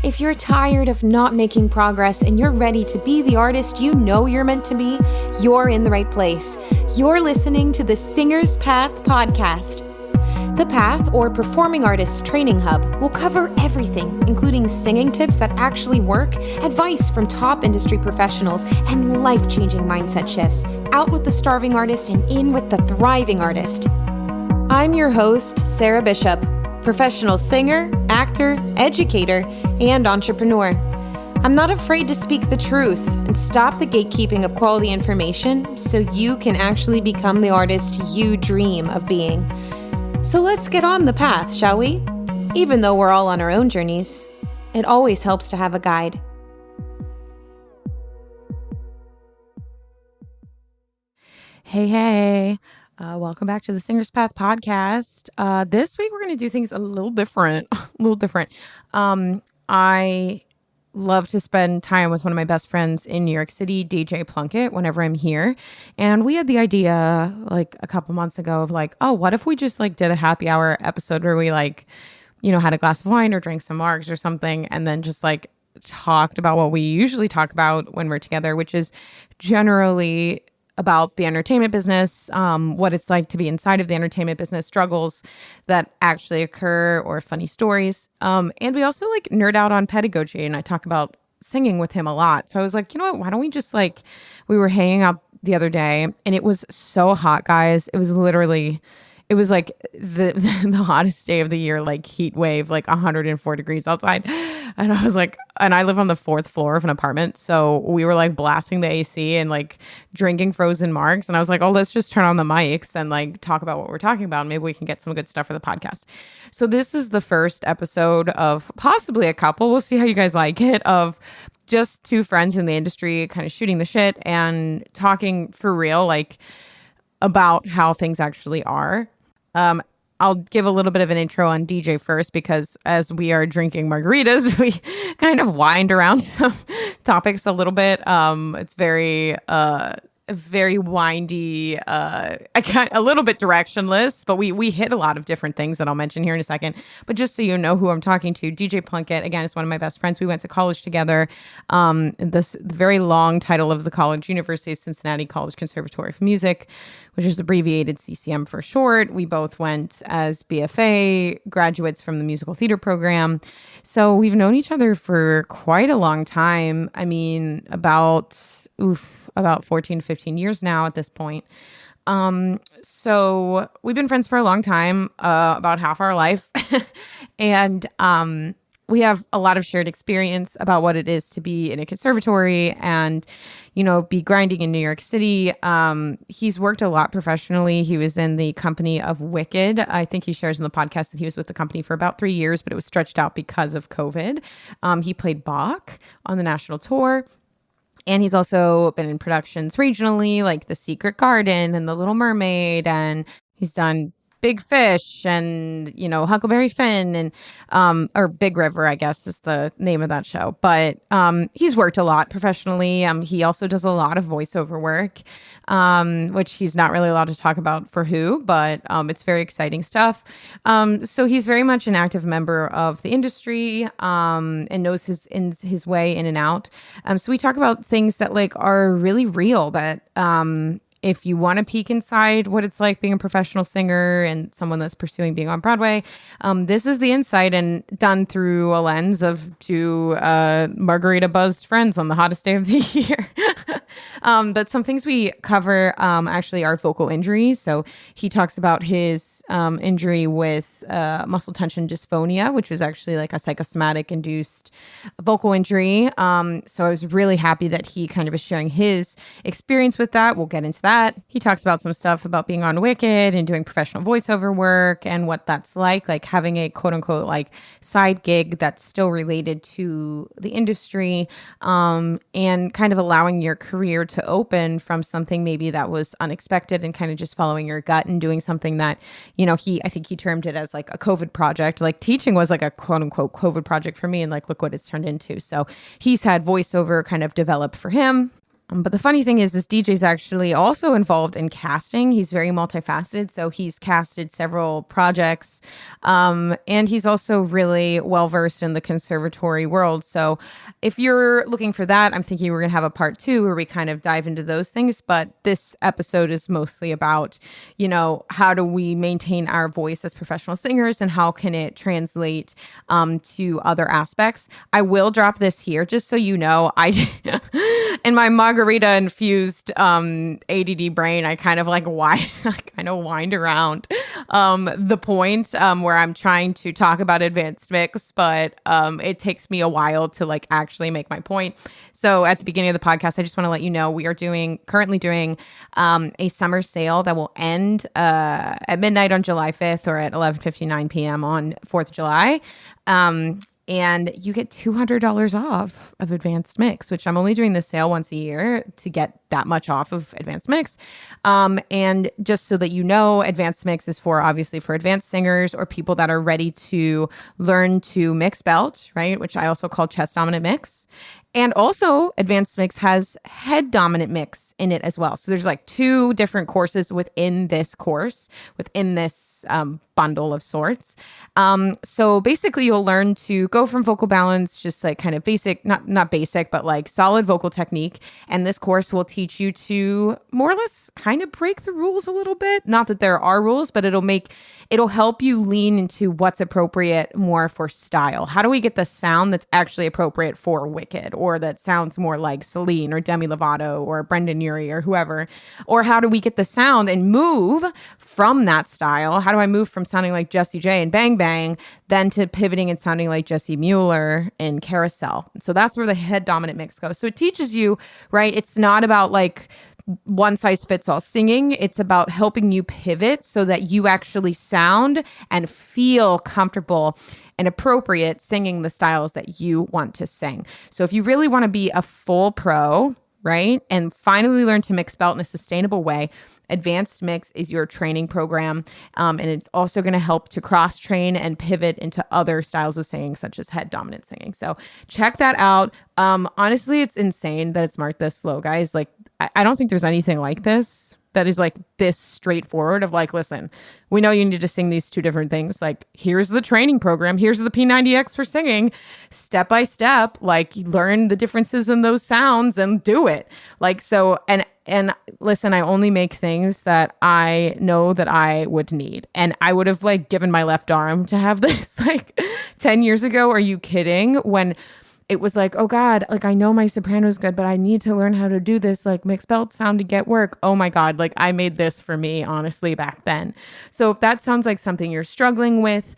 If you're tired of not making progress and you're ready to be the artist you know you're meant to be, you're in the right place. You're listening to the Singer's Path podcast. The Path, or Performing Artists Training Hub, will cover everything, including singing tips that actually work, advice from top industry professionals, and life-changing mindset shifts. Out with the starving artist and in with the thriving artist. I'm your host, Sarah Bishop, professional singer, actor, educator, and entrepreneur. I'm not afraid to speak the truth and stop the gatekeeping of quality information so you can actually become the artist you dream of being. So let's get on the path, shall we? Even though we're all on our own journeys, it always helps to have a guide. Hey. Welcome back to the Singer's Path podcast. This week we're going to do things a little different. I love to spend time with one of my best friends in New York City, DJ Plunkett, whenever I'm here. And we had the idea like a couple months ago of like, oh, what if we just like did a happy hour episode where we like, had a glass of wine or drank some margs or something, and then just like talked about what we usually talk about when we're together, which is generally about the entertainment business, what it's like to be inside of the entertainment business, struggles that actually occur, or funny stories. And we also like nerd out on pedagogy, and I talk about singing with him a lot. So I was like, you know what, why don't we just like, we were hanging out the other day and it was so hot, guys. It was like the hottest day of the year, like heat wave, like 104 degrees outside. And I was like, and I live on the 4th floor of an apartment. So we were like blasting the AC and like drinking frozen margs. And I was like, oh, let's just turn on the mics and like talk about what we're talking about. And maybe we can get some good stuff for the podcast. So this is the first episode of possibly a couple. We'll see how you guys like it, of just two friends in the industry kind of shooting the shit and talking for real, like about how things actually are. I'll give a little bit of an intro on DJ first, because as we are drinking margaritas, we kind of wind around some topics a little bit. It's very windy, a little bit directionless, but we hit a lot of different things that I'll mention here in a second. But just so you know who I'm talking to, DJ Plunkett, again, is one of my best friends. We went to college together. The very long title of the college, University of Cincinnati College Conservatory for Music, which is abbreviated CCM for short. We both went as BFA graduates from the musical theater program. So we've known each other for quite a long time. I mean, about 14, 15 years now at this point. So we've been friends for a long time, about half our life. And we have a lot of shared experience about what it is to be in a conservatory and, be grinding in New York City. He's worked a lot professionally. He was in the company of Wicked. I think he shares in the podcast that he was with the company for about 3 years, but it was stretched out because of COVID. He played Bach on the national tour. And he's also been in productions regionally, like The Secret Garden and The Little Mermaid. And he's done Big Fish and, Huckleberry Finn and, or Big River, I guess is the name of that show. But he's worked a lot professionally. He also does a lot of voiceover work, which he's not really allowed to talk about for who, but it's very exciting stuff. So he's very much an active member of the industry and knows his way in and out. So we talk about things that like are really real, that if you want to peek inside what it's like being a professional singer and someone that's pursuing being on Broadway, this is the insight, and done through a lens of two margarita buzzed friends on the hottest day of the year. But some things we cover actually are vocal injuries. So he talks about his injury with muscle tension dysphonia, which was actually like a psychosomatic induced vocal injury. So I was really happy that he kind of is sharing his experience with that. We'll get into that. He talks about some stuff about being on Wicked and doing professional voiceover work and what that's like having a quote unquote like side gig that's still related to the industry, and kind of allowing your career to open from something maybe that was unexpected and kind of just following your gut and doing something that, I think he termed it as like a COVID project. Like teaching was like a quote unquote COVID project for me, and like look what it's turned into. So he's had voiceover kind of develop for him. But the funny thing is DJ's actually also involved in casting. He's very multifaceted. So he's casted several projects. And he's also really well-versed in the conservatory world. So if you're looking for that, I'm thinking we're going to have a part 2 where we kind of dive into those things. But this episode is mostly about, how do we maintain our voice as professional singers and how can it translate to other aspects. I will drop this here just so you know. In my margarita infused ADD brain, I kind of wind around the point where I'm trying to talk about advanced mix, but it takes me a while to actually make my point. So at the beginning of the podcast, I just want to let you know we are currently doing a summer sale that will end at midnight on July 5th or at 11:59 p.m. on 4th of July. And you get $200 off of Advanced Mix, which I'm only doing this sale once a year to get that much off of Advanced Mix. And just so that you know, Advanced Mix is obviously for advanced singers or people that are ready to learn to mix belt, right? Which I also call chest dominant mix. And also, Advanced Mix has head dominant mix in it as well. So there's 2 different courses within this course, within this bundle of sorts. So basically, you'll learn to go from vocal balance, just kind of basic, not basic, but solid vocal technique. And this course will teach you to more or less kind of break the rules a little bit. Not that there are rules, but it'll help you lean into what's appropriate more for style. How do we get the sound that's actually appropriate for Wicked, or that sounds more like Celine or Demi Lovato or Brendan Urie or whoever? Or how do we get the sound and move from that style? How do I move from sounding like Jessie J and Bang Bang then to pivoting and sounding like Jessie Mueller in Carousel? So that's where the head dominant mix goes. So it teaches you, right? It's not about one size fits all singing. It's about helping you pivot so that you actually sound and feel comfortable and appropriate singing the styles that you want to sing. So if you really want to be a full pro, right, and finally learn to mix belt in a sustainable way, Advanced Mix is your training program. And it's also going to help to cross train and pivot into other styles of singing, such as head dominant singing. So check that out. Honestly, it's insane that it's marked this low, guys. I don't think there's anything like this that is this straightforward of listen, we know you need to sing these 2 different things. Here's the training program. Here's the P90X for singing step by step, learn the differences in those sounds and do it. And listen, I only make things that I know that I would need. And I would have given my left arm to have this 10 years ago. Are you kidding? When it was oh God, I know my soprano's good, but I need to learn how to do this mixed belt sound to get work. Oh my God, I made this for me, honestly, back then. So if that sounds like something you're struggling with,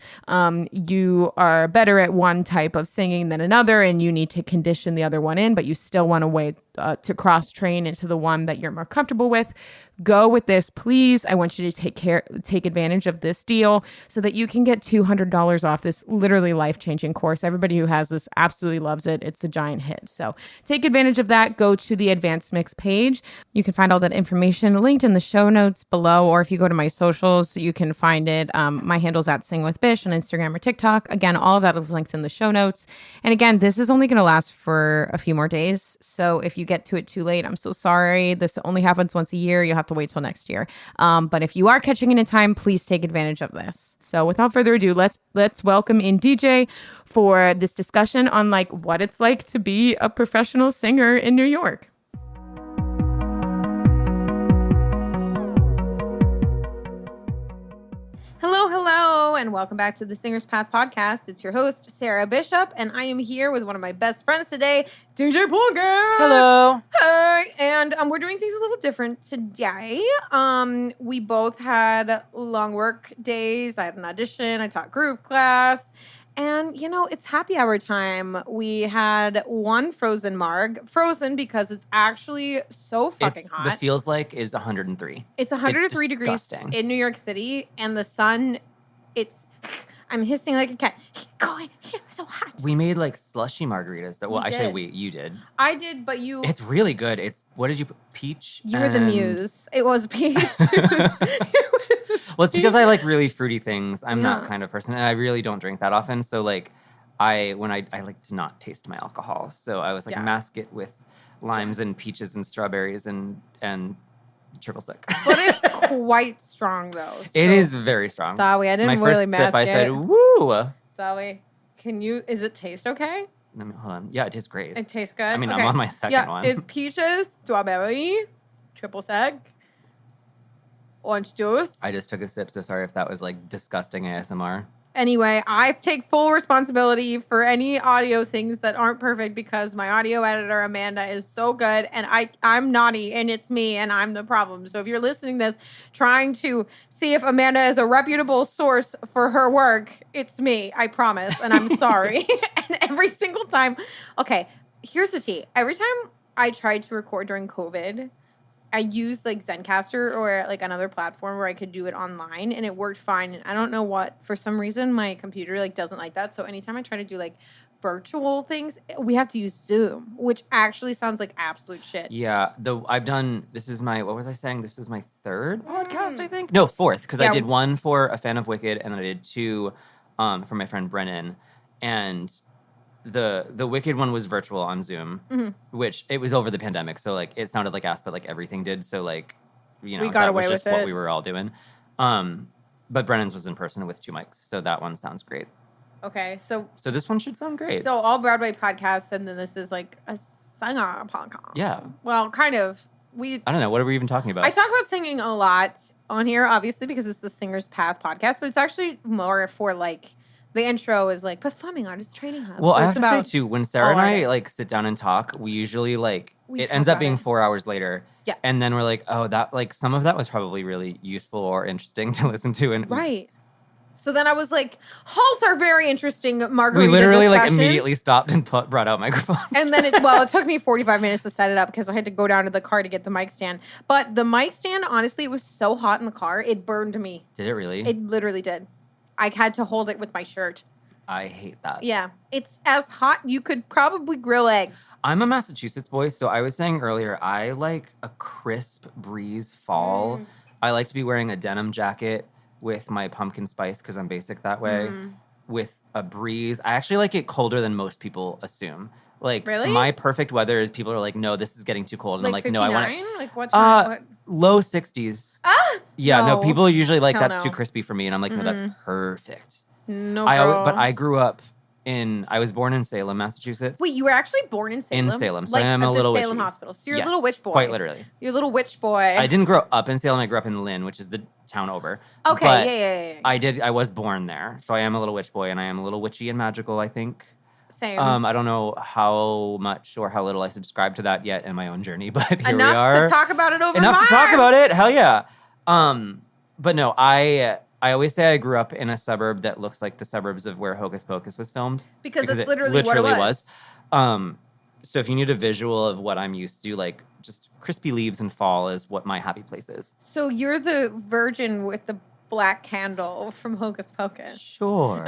you are better at one type of singing than another, and you need to condition the other one in, but you still want to wait to cross train into the one that you're more comfortable with, go with this, please. I want you to take advantage of this deal so that you can get $200 off this literally life-changing course. Everybody who has this absolutely loves it. It's a giant hit. So take advantage of that. Go to the Advanced Mix page. You can find all that information linked in the show notes below, or if you go to my socials, you can find it. My handle's at Sing with Bish on Instagram or TikTok. Again, all of that is linked in the show notes. And again, this is only going to last for a few more days. So if you get to it too late, I'm so sorry. This only happens once a year. You'll have to wait till next year. But if you are catching it in time, please take advantage of this. So without further ado, let's welcome in DJ for this discussion on what it's like to be a professional singer in New York. Hello, and welcome back to the Singer's Path podcast. It's your host, Sarah Bishop, and I am here with one of my best friends today, DJ Plunkett. Hello. Hey, and we're doing things a little different today. We both had long work days. I had an audition. I taught group class. And, it's happy hour time. We had one frozen marg. Frozen because it's actually so fucking hot. The feels like is 103. It's 103 degrees in New York City. And the sun, I'm hissing like a cat. Go in here, it's so hot. We made slushy margaritas. You did. I did, but you. It's really good. What did you put? Peach? You were the muse. It was peach. Well, it's because I like really fruity things. I'm not kind of person, and I really don't drink that often. So I like to not taste my alcohol. So I was mask it with limes and peaches and strawberries and triple sec. But it's quite strong though. So. It is very strong. Sorry, I didn't My really first mask sip, I it. said, "Woo!" Sorry, is it taste okay? Let me hold on. Yeah, it tastes great. It tastes good. I mean, okay. I'm on my second one. It's peaches, strawberry, triple sec, orange juice. I just took a sip, so sorry if that was like disgusting ASMR. Anyway, I take full responsibility for any audio things that aren't perfect because my audio editor, Amanda, is so good and I'm naughty and it's me and I'm the problem. So if you're listening to this, trying to see if Amanda is a reputable source for her work, it's me, I promise. And I'm sorry. And every single time, okay, here's the tea. Every time I tried to record during COVID, I used like Zencaster or like another platform where I could do it online and it worked fine. And I don't know what, for some reason, my computer like doesn't like that. So anytime I try to do like virtual things, we have to use Zoom, which actually sounds like absolute shit. Yeah, this is my, what was I saying? This was my third podcast, I think? No, fourth, because I did one for a fan of Wicked and then I did two for my friend Brennan. And the Wicked one was virtual on Zoom, which it was over the pandemic, so like it sounded like ass, but like everything did. So like, you know, we got away with it. What we were all doing. But Brennan's was in person with 2 mics, so that one sounds great. Okay, so this one should sound great. So all Broadway podcasts, and then this is like a singer podcast. Yeah. Well, kind of. I don't know. What are we even talking about? I talk about singing a lot on here, obviously, because it's the Singer's Path podcast, but it's actually more for like. The intro is like performing artist training hub. Well, so I have to say too, when Sarah and I like sit down and talk, we usually like it ends up being 4 hours later. Yeah. And then we're like, oh, that like some of that was probably really useful or interesting to listen to. And right. So then I was like, halt our very interesting Margarita we literally discussion. like immediately stopped and brought out microphones. And then it took me 45 minutes to set it up because I had to go down to the car to get the mic stand. But the mic stand, honestly, it was so hot in the car, it burned me. Did it really? It literally did. I had to hold it with my shirt. I hate that. Yeah. It's as hot, you could probably grill eggs. I'm a Massachusetts boy, so I was saying earlier, I like a crisp breeze fall. I like to be wearing a denim jacket with my pumpkin spice because I'm basic that way. With a breeze. I actually like it colder than most people assume. Like, really? My perfect weather is people are like, no, this is getting too cold. And like I'm like, 59? No, I want it. Like what's what? Low 60s. Yeah, no, people are usually like, that's too crispy for me. And I'm like, no, that's perfect. No, girl. But I grew up I was born in Salem, Massachusetts. Wait, you were actually born in Salem? In Salem, so like, I am a little Salem witchy. Hospital. So you're a little witch boy. Quite literally. You're a little witch boy. I didn't grow up in Salem. I grew up in Lynn, which is the town over. Okay, but yeah. I was born there, so I am a little witch boy, and I am a little witchy and magical, I think. Same. I don't know how much or how little I subscribe to that yet in my own journey, but here we are. Enough to talk about it over Enough to talk about it. Hell yeah. But no, I always say I grew up in a suburb that looks like the suburbs of where Hocus Pocus was filmed. Because it's literally what it was. So if you need a visual of what I'm used to, like just crispy leaves and fall is what my happy place is. So you're the virgin with the black candle from Hocus Pocus. Sure.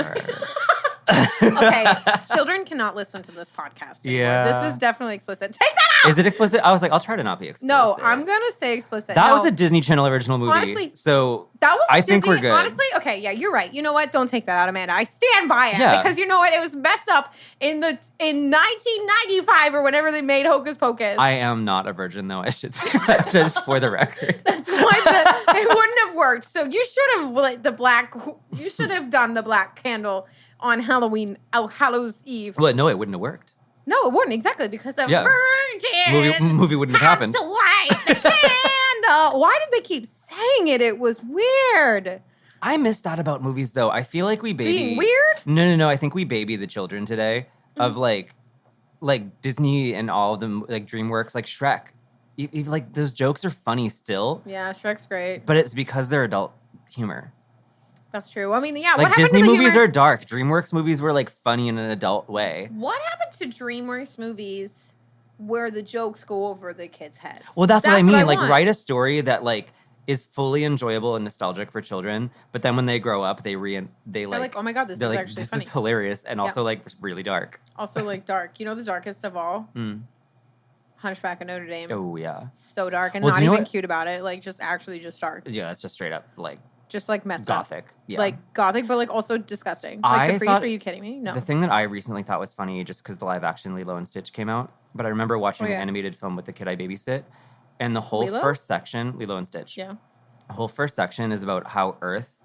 Okay, children cannot listen to this podcast anymore. Yeah. This is definitely explicit. Take that out! Is it explicit? I was like, I'll try to not be explicit. No, I'm going to say explicit. That was a Disney Channel original movie. Honestly, so that was I Disney, think we're good. Honestly, okay, yeah, you're right. You know what? Don't take that out, Amanda. I stand by it. Yeah. Because you know what? It was messed up in 1995 or whenever they made Hocus Pocus. I am not a virgin, though. I should say that just for the record. That's why it wouldn't have worked. So you should have you should have done the black candle on Halloween, Hallows Eve. Well, no, it wouldn't have worked. No, it wouldn't, exactly, because a virgin movie wouldn't have happened. To light the candle. Why did they keep saying it? It was weird. I miss that about movies, though. I feel like we baby... Being weird? No. I think we baby the children today of, like Disney and all of them, like, DreamWorks, like Shrek. Like, those jokes are funny still. Yeah, Shrek's great. But it's because they're adult humor. That's true. I mean, yeah. Like, what happened Disney to the movies humor? are dark. DreamWorks movies were, like, funny in an adult way. What happened to DreamWorks movies where the jokes go over the kids' heads? Well, that's what I mean. Like, want. write a story that, like, is fully enjoyable and nostalgic for children, but then when they grow up, they're like, oh my god, this is actually funny. This is hilarious and also, like, really dark. Also, like, dark. You know the darkest of all? Hunchback of Notre Dame. Oh, yeah. So dark and Well, not even cute about it. Like, just dark. Yeah, it's just straight up, like, just like messed Gothic. up. Yeah. Like gothic, but like also disgusting. Like the priest, are you kidding me? No. The thing that I recently thought was funny, just because the live action Lilo and Stitch came out, but I remember watching an animated film with the kid I babysit, and the whole first section, Lilo and Stitch. Yeah. The whole first section is about how Earth,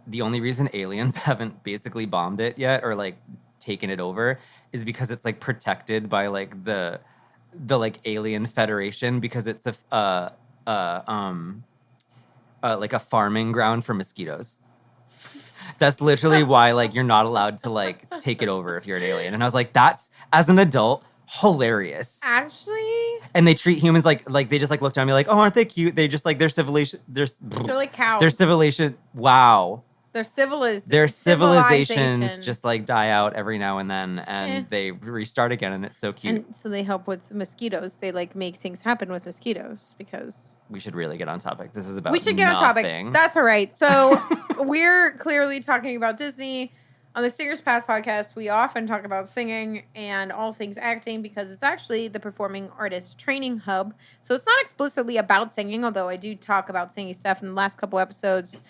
the only reason aliens haven't basically bombed it yet or like taken it over is because it's like protected by like the like alien federation, because it's like a farming ground for mosquitoes. That's literally why like you're not allowed to like take it over if you're an alien. And I was like, that's, as an adult, hilarious. Actually. And they treat humans like they just like look down and be like, oh, aren't they cute? They just like their civilization. They're like cows. Their civilization. Wow. Their civilizations just like die out every now and then, and they restart again, and it's so cute. And so they help with mosquitoes. They like make things happen with mosquitoes because we should really get on topic. This is about we should get on topic. That's all right. So we're clearly talking about Disney on the Singer's Path podcast. We often talk about singing and all things acting because it's actually the performing artist training hub. So it's not explicitly about singing, although I do talk about singing stuff in the last couple episodes.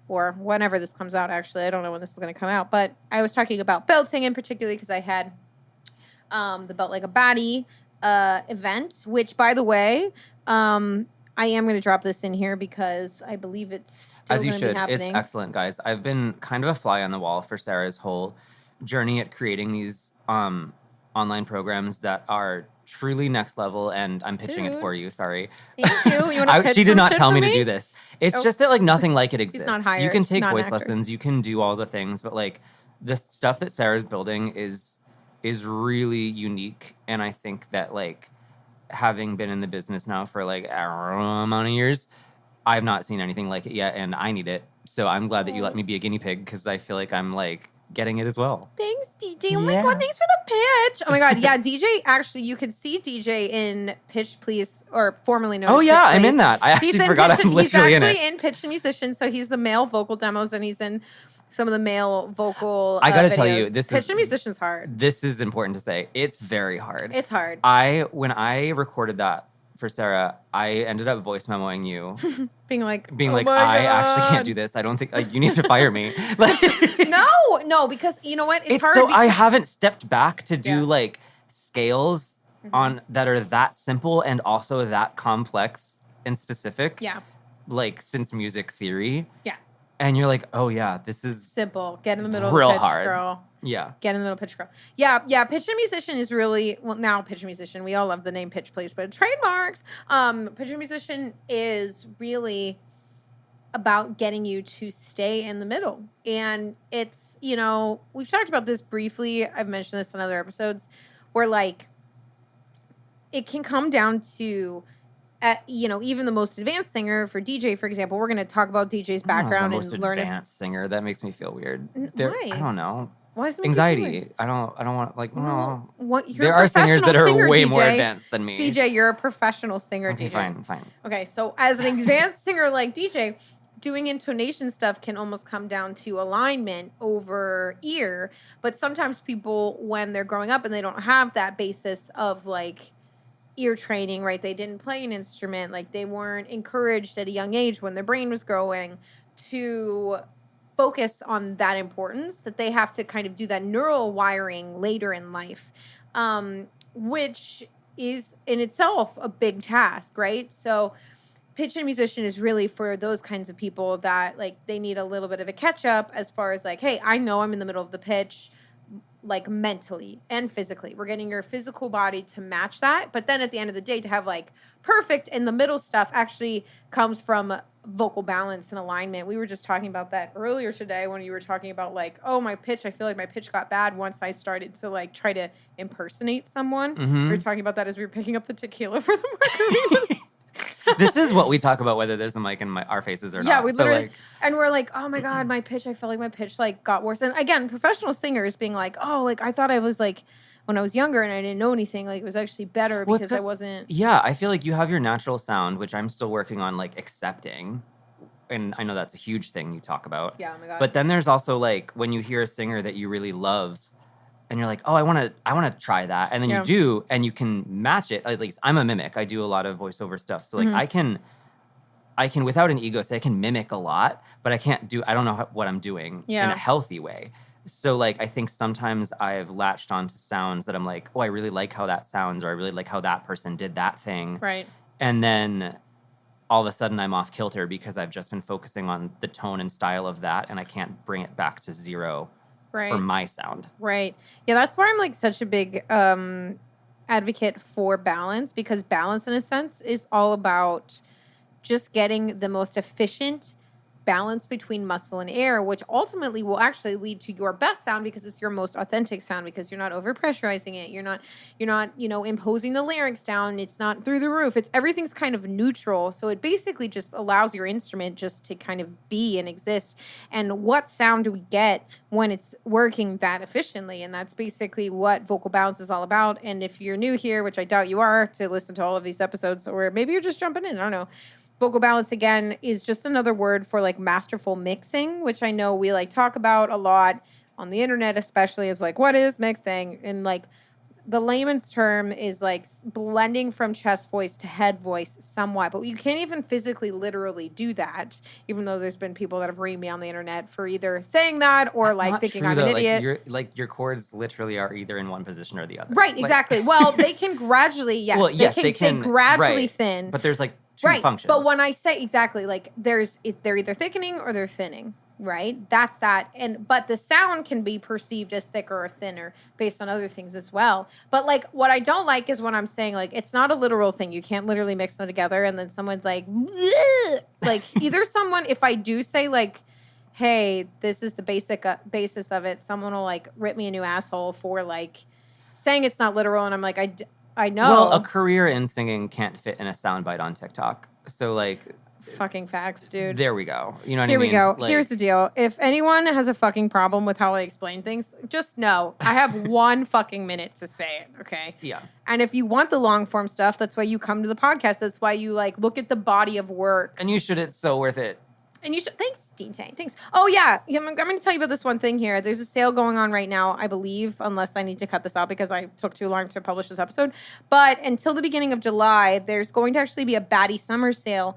Or whenever this comes out, actually. I don't know when this is going to come out. But I was talking about belting in particular because I had the Belt Like a Baddie event, which, by the way, I am going to drop this in here because I believe it's still going to be happening. It's excellent, guys. I've been kind of a fly on the wall for Sarah's whole journey at creating these online programs that are truly next level, and I'm pitching it for you. Sorry. Thank you. You want to pitch She did not some tell shit me for to do this. It's just that like nothing like it exists. He's not hired, you can take not voice an actor. lessons, you can do all the things, but like the stuff that Sarah's building is really unique. And I think that like having been in the business now for like I don't know how many years, I've not seen anything like it yet, and I need it. So I'm glad that you let me be a guinea pig, because I feel like I'm like getting it as well. Thanks, DJ. Oh my God, thanks for the pitch. Oh my God, yeah, DJ. Actually, you could see DJ in Pitch Please, or formerly known. Oh as yeah, Pitch I'm Please. in that. I actually forgot I'm literally in it. He's actually in Pitch and Musician, so he's the male vocal demos, and he's in some of the male vocal. I gotta videos. tell you, Pitch and Musician's hard. This is important to say. It's very hard. It's hard. When I recorded that for Sarah, I ended up voice memoing you, being like, I actually can't do this. I don't think you need to fire me. Like, no, because you know what? It's hard. So I haven't stepped back to do like scales on that are that simple and also that complex and specific. Yeah. Like since music theory. Yeah. And you're like, oh yeah, this is simple. Get in the middle real of the pitch, hard. girl. Yeah. Get in the middle, pitch, girl. Yeah. Pitch and Musician is really, well, now Pitch and Musician. We all love the name Pitch Please, but trademarks. Pitch and Musician is really about getting you to stay in the middle. And it's, we've talked about this briefly. I've mentioned this in other episodes where like it can come down to even the most advanced singer for DJ, for example. We're going to talk about DJ's background and learn it. Advanced singer, that makes me feel weird. Why? I don't know. Why is it anxiety? I don't want like no. There are singers that are way more advanced than me. DJ, you're a professional singer. Okay, DJ. Fine. Okay, so as an advanced singer like DJ, doing intonation stuff can almost come down to alignment over ear. But sometimes people, when they're growing up and they don't have that basis of like ear training, right? They didn't play an instrument. Like they weren't encouraged at a young age when their brain was growing to focus on that importance, that they have to kind of do that neural wiring later in life, which is in itself a big task, right? So Pitch and Musician is really for those kinds of people that like they need a little bit of a catch up as far as like, hey, I know I'm in the middle of the pitch, like mentally and physically. We're getting your physical body to match that. But then at the end of the day, to have like perfect in the middle stuff actually comes from vocal balance and alignment. We were just talking about that earlier today when you were talking about like, oh, my pitch, I feel like my pitch got bad once I started to like try to impersonate someone. Mm-hmm. We were talking about that as we were picking up the tequila for the margaritas. This is what we talk about, whether there's a mic in our faces or not. Yeah, we literally, and we're like, oh my God, my pitch, I felt like my pitch like got worse. And again, professional singers being like, oh, like I thought I was like, when I was younger and I didn't know anything, like it was actually better because I wasn't. Yeah, I feel like you have your natural sound, which I'm still working on like accepting. And I know that's a huge thing you talk about. Yeah, oh my God. But then there's also like when you hear a singer that you really love and you're like, oh, I want to try that. And then you do, and you can match it. At least I'm a mimic. I do a lot of voiceover stuff. So like I can I can, without an ego, say I can mimic a lot, but I don't know what I'm doing in a healthy way. So, like, I think sometimes I've latched onto sounds that I'm like, oh, I really like how that sounds, or I really like how that person did that thing. Right. And then all of a sudden I'm off kilter because I've just been focusing on the tone and style of that, and I can't bring it back to zero for my sound. Right. Yeah, that's why I'm like such a big advocate for balance, because balance in a sense is all about just getting the most efficient balance between muscle and air, which ultimately will actually lead to your best sound, because it's your most authentic sound, because you're not over pressurizing it. You're not, imposing the larynx down. It's not through the roof. Everything's kind of neutral. So it basically just allows your instrument just to kind of be and exist. And what sound do we get when it's working that efficiently? And that's basically what vocal balance is all about. And if you're new here, which I doubt you are, to listen to all of these episodes, or maybe you're just jumping in, I don't know. Vocal balance, again, is just another word for like masterful mixing, which I know we like talk about a lot on the internet, especially. It's like, what is mixing? And like the layman's term is like blending from chest voice to head voice somewhat, but you can't even physically literally do that, even though there's been people that have reamed me on the internet for either saying that or That's like not thinking true, I'm though. an idiot. Your chords literally are either in one position or the other. Right, exactly. Well, they can gradually, yes. Well, yes, they can gradually thin. But there's like two functions. But when I say exactly, like they're either thickening or they're thinning, right? That's that. But the sound can be perceived as thicker or thinner based on other things as well. But like what I don't like is when I'm saying like it's not a literal thing. You can't literally mix them together, and then someone's like, bleh! Like either someone, if I do say like, hey, this is the basis of it, someone will like rip me a new asshole for like saying it's not literal, and I'm like, I know. Well, a career in singing can't fit in a soundbite on TikTok. So, like... Fucking facts, dude. There we go. You know what I mean? Here we go. Like, here's the deal. If anyone has a fucking problem with how I explain things, just know I have 1 fucking minute to say it, okay? Yeah. And if you want the long form stuff, that's why you come to the podcast. That's why you, like, look at the body of work. And you should. It's so worth it. And you should. Thanks, DJ. Thanks. Oh, yeah. I'm going to tell you about this one thing here. There's a sale going on right now, I believe, unless I need to cut this out because I took too long to publish this episode. But until the beginning of July, there's going to actually be a Baddie Summer Sale,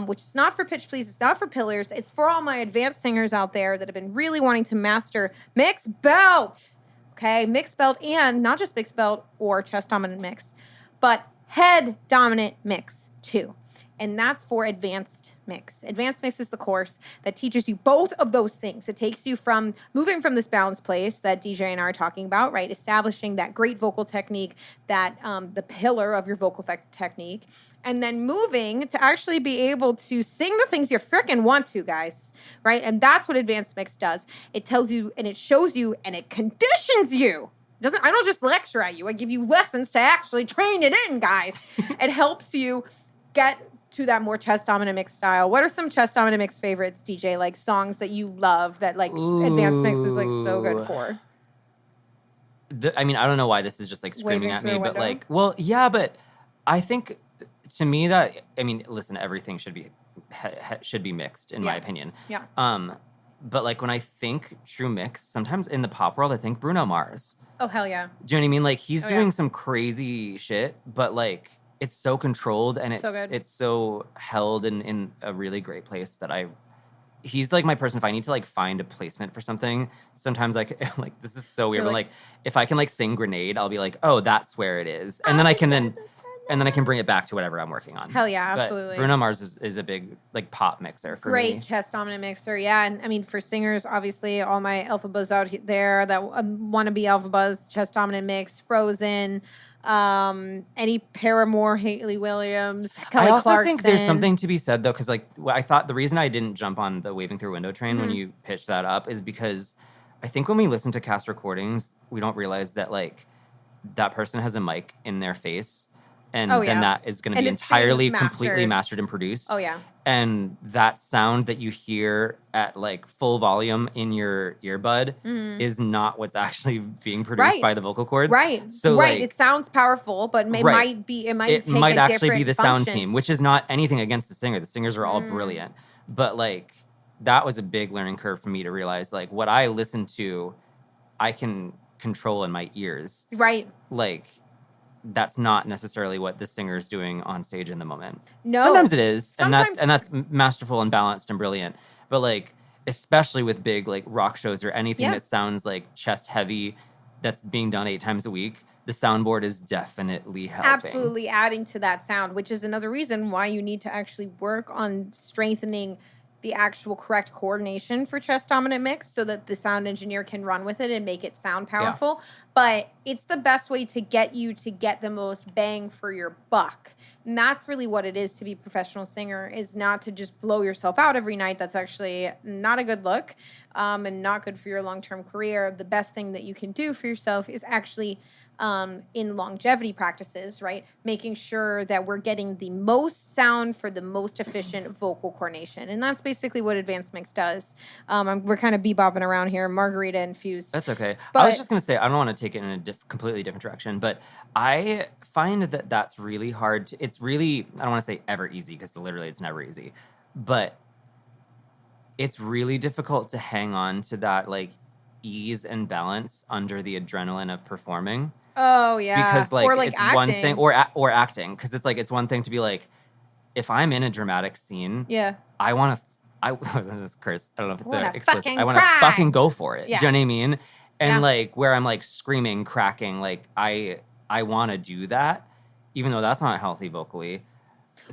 which is not for Pitch Please. It's not for pillars. It's for all my advanced singers out there that have been really wanting to master mixed belt. Okay? Mixed belt, and not just mixed belt or chest dominant mix, but head dominant mix too. And that's for advanced mix. Advanced mix is the course that teaches you both of those things. It takes you from moving from this balanced place that DJ and I are talking about, right? Establishing that great vocal technique, that the pillar of your vocal technique, and then moving to actually be able to sing the things you freaking want to, guys, right? And that's what advanced mix does. It tells you and it shows you and it conditions you. I don't just lecture at you. I give you lessons to actually train it in, guys. It helps you get to that more chest dominant mix style. What are some chest dominant mix favorites, DJ? Like songs that you love that like advanced mix is like so good for. I mean, I don't know why this is just like screaming Waving at through me, a but window? like, well, yeah, but I think to me that, I mean, listen, everything should be mixed in my opinion. Yeah. But like when I think true mix, sometimes in the pop world, I think Bruno Mars. Oh, hell yeah. Do you know what I mean? Like he's doing yeah. some crazy shit, but like it's so controlled and it's so held in a really great place that he's like my person. If I need to like find a placement for something, sometimes like this is so weird. But like if I can like sing Grenade, I'll be like, oh, that's where it is. And then I can bring it back to whatever I'm working on. Hell yeah, But absolutely. Bruno Mars is a big like pop mixer for me. Great chest dominant mixer, yeah. And I mean, for singers, obviously, all my alpha buzz out there that want to be alpha buzz, chest dominant mix, Frozen, any Paramore, Haley Williams, Kelly I also Clarkson. think there's something to be said though, because like I thought the reason I didn't jump on the waving through window train when you pitched that up is because I think when we listen to cast recordings, we don't realize that like that person has a mic in their face. And then that is going to be entirely, completely mastered and produced. Oh, yeah. And that sound that you hear at like full volume in your earbud is not what's actually being produced by the vocal cords. Right. So right. Like, it sounds powerful, but it might actually be the sound function. team, which is not anything against the singer. The singers are all brilliant. But like that was a big learning curve for me to realize like what I listen to, I can control in my ears. Right. Like that's not necessarily what the singer's doing on stage in the moment. No. Sometimes it is, Sometimes- and that's masterful and balanced and brilliant. But like, especially with big like rock shows or anything that sounds like chest heavy, that's being done 8 times a week, the soundboard is definitely helping. Absolutely adding to that sound, which is another reason why you need to actually work on strengthening the actual correct coordination for chest dominant mix so that the sound engineer can run with it and make it sound powerful. Yeah. But it's the best way to get you to get the most bang for your buck. And that's really what it is to be a professional singer, is not to just blow yourself out every night. That's actually not a good look, and not good for your long-term career. The best thing that you can do for yourself is actually in longevity practices, right? Making sure that we're getting the most sound for the most efficient vocal coordination. And that's basically what advanced mix does. We're kind of bebopping around here, margarita infused. That's okay. I was just going to say, I don't want to take it in a completely different direction, but I find that that's really hard. It's really, I don't want to say ever easy, because literally it's never easy, but it's really difficult to hang on to that like ease and balance under the adrenaline of performing. Oh yeah, because like, or like it's acting. one thing, or acting, because it's like it's one thing to be like, if I'm in a dramatic scene, I want to. I wasn't this curse. I don't know if it's explicit. I want to fucking go for it. Yeah. Do you know what I mean? And like where I'm like screaming, cracking, like I want to do that, even though that's not healthy vocally.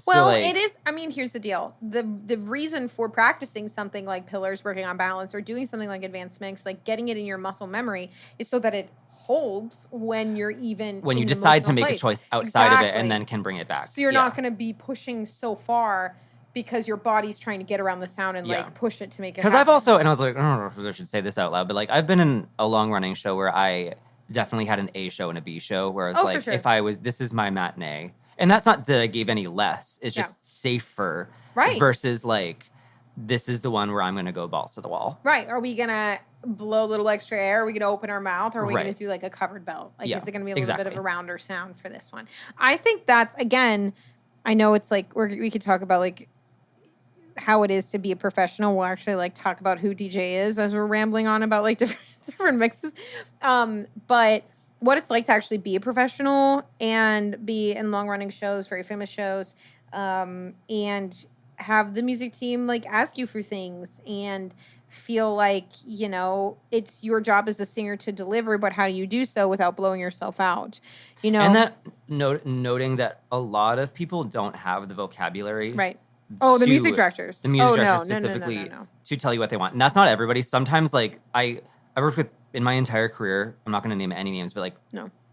Well, so like, it is. I mean, here's the deal. The reason for practicing something like pillars, working on balance, or doing something like advanced mix, like getting it in your muscle memory, is so that it holds when you're even when you decide to make a choice outside of it and then can bring it back. So you're not going to be pushing so far because your body's trying to get around the sound and like push it to make it happen. Because I've also, and I was like, I don't know if I should say this out loud, but like I've been in a long running show where I definitely had an A show and a B show, where it's like, if I was, this is my matinee. And that's not that I gave any less. It's just safer. Right. Versus like, this is the one where I'm going to go balls to the wall. Right. Are we going to blow a little extra air? Are we going to open our mouth? Or are we going to do like a covered belt? Like, is it going to be a little bit of a rounder sound for this one? I think that's, again, I know it's like, we could talk about like how it is to be a professional. We'll actually like talk about who DJ is as we're rambling on about like different mixes. But what it's like to actually be a professional and be in long-running shows, very famous shows, and have the music team like ask you for things and feel like, you know, it's your job as a singer to deliver, but how do you do so without blowing yourself out? You know, and that noting that a lot of people don't have the vocabulary, right? Oh, the music directors. The music directors specifically to tell you what they want, and that's not everybody. Sometimes, like I worked with. In my entire career, I'm not going to name any names, but like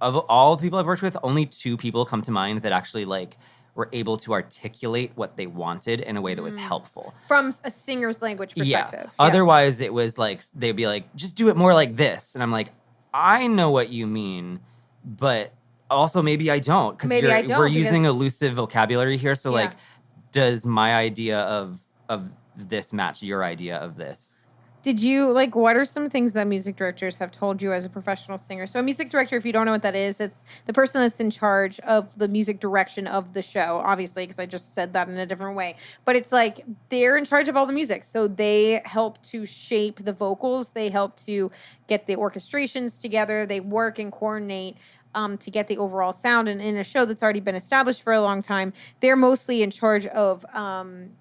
of all the people I've worked with, only 2 people come to mind that actually like were able to articulate what they wanted in a way that was helpful. From a singer's language perspective. Yeah. Otherwise, it was like, they'd be like, just do it more like this. And I'm like, I know what you mean, but also maybe I don't. Because we're using elusive vocabulary here. So like, does my idea of this match your idea of this? Did you, like, what are some things that music directors have told you as a professional singer? So a music director, if you don't know what that is, it's the person that's in charge of the music direction of the show, obviously, because I just said that in a different way. But it's like they're in charge of all the music. So they help to shape the vocals. They help to get the orchestrations together. They work and coordinate to get the overall sound. And in a show that's already been established for a long time, they're mostly in charge of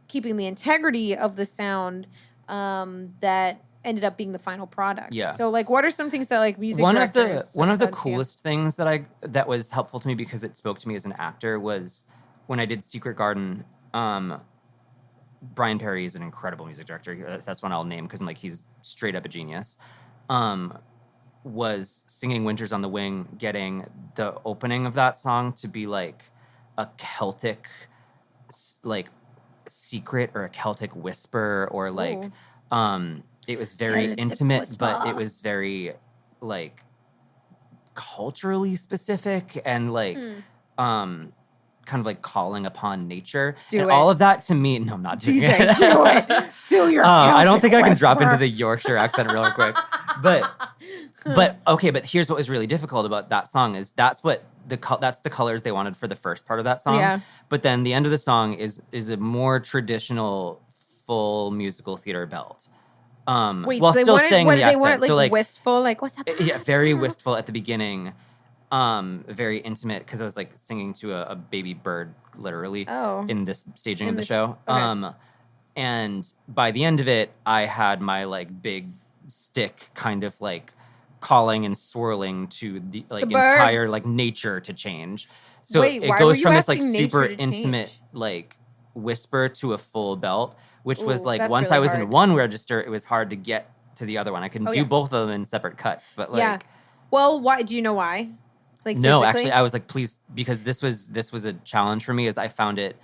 keeping the integrity of the sound that ended up being the final product. Yeah. So like, what are some things that like music directors? One of the coolest things that was helpful to me because it spoke to me as an actor was when I did Secret Garden. Brian Perry is an incredible music director. That's one I'll name because I'm like, he's straight up a genius. Was singing Winters on the Wing, getting the opening of that song to be like a Celtic, like secret or a Celtic whisper or like it was very intimate, but it was very like culturally specific and like kind of like calling upon nature. All of that to me, no, I'm not doing DJ, it. do it. Do your I don't think I can drop into the Yorkshire accent real quick. But okay, but here's what was really difficult about that song is that's the colors they wanted for the first part of that song. Yeah. But then the end of the song is a more traditional full musical theater belt. Wait, while so still staying in the accent. They wanted like wistful, like what's up? Yeah, very wistful at the beginning. very intimate because I was like singing to a baby bird, literally, Oh. in this staging of the show. Okay. And by the end of it, I had my like big stick kind of like calling and swirling to the like entire birds. like nature to change. So Wait, it why goes were you from this like asking nature super to intimate change? like whisper to a full belt, which was Ooh, like that's once really I was hard. in one register, it was hard to get to the other one. I couldn't do yeah. both of them in separate cuts, but like Yeah. Well, why do you know why? Like no, physically? actually, I was like, please, because this was a challenge for me, as I found it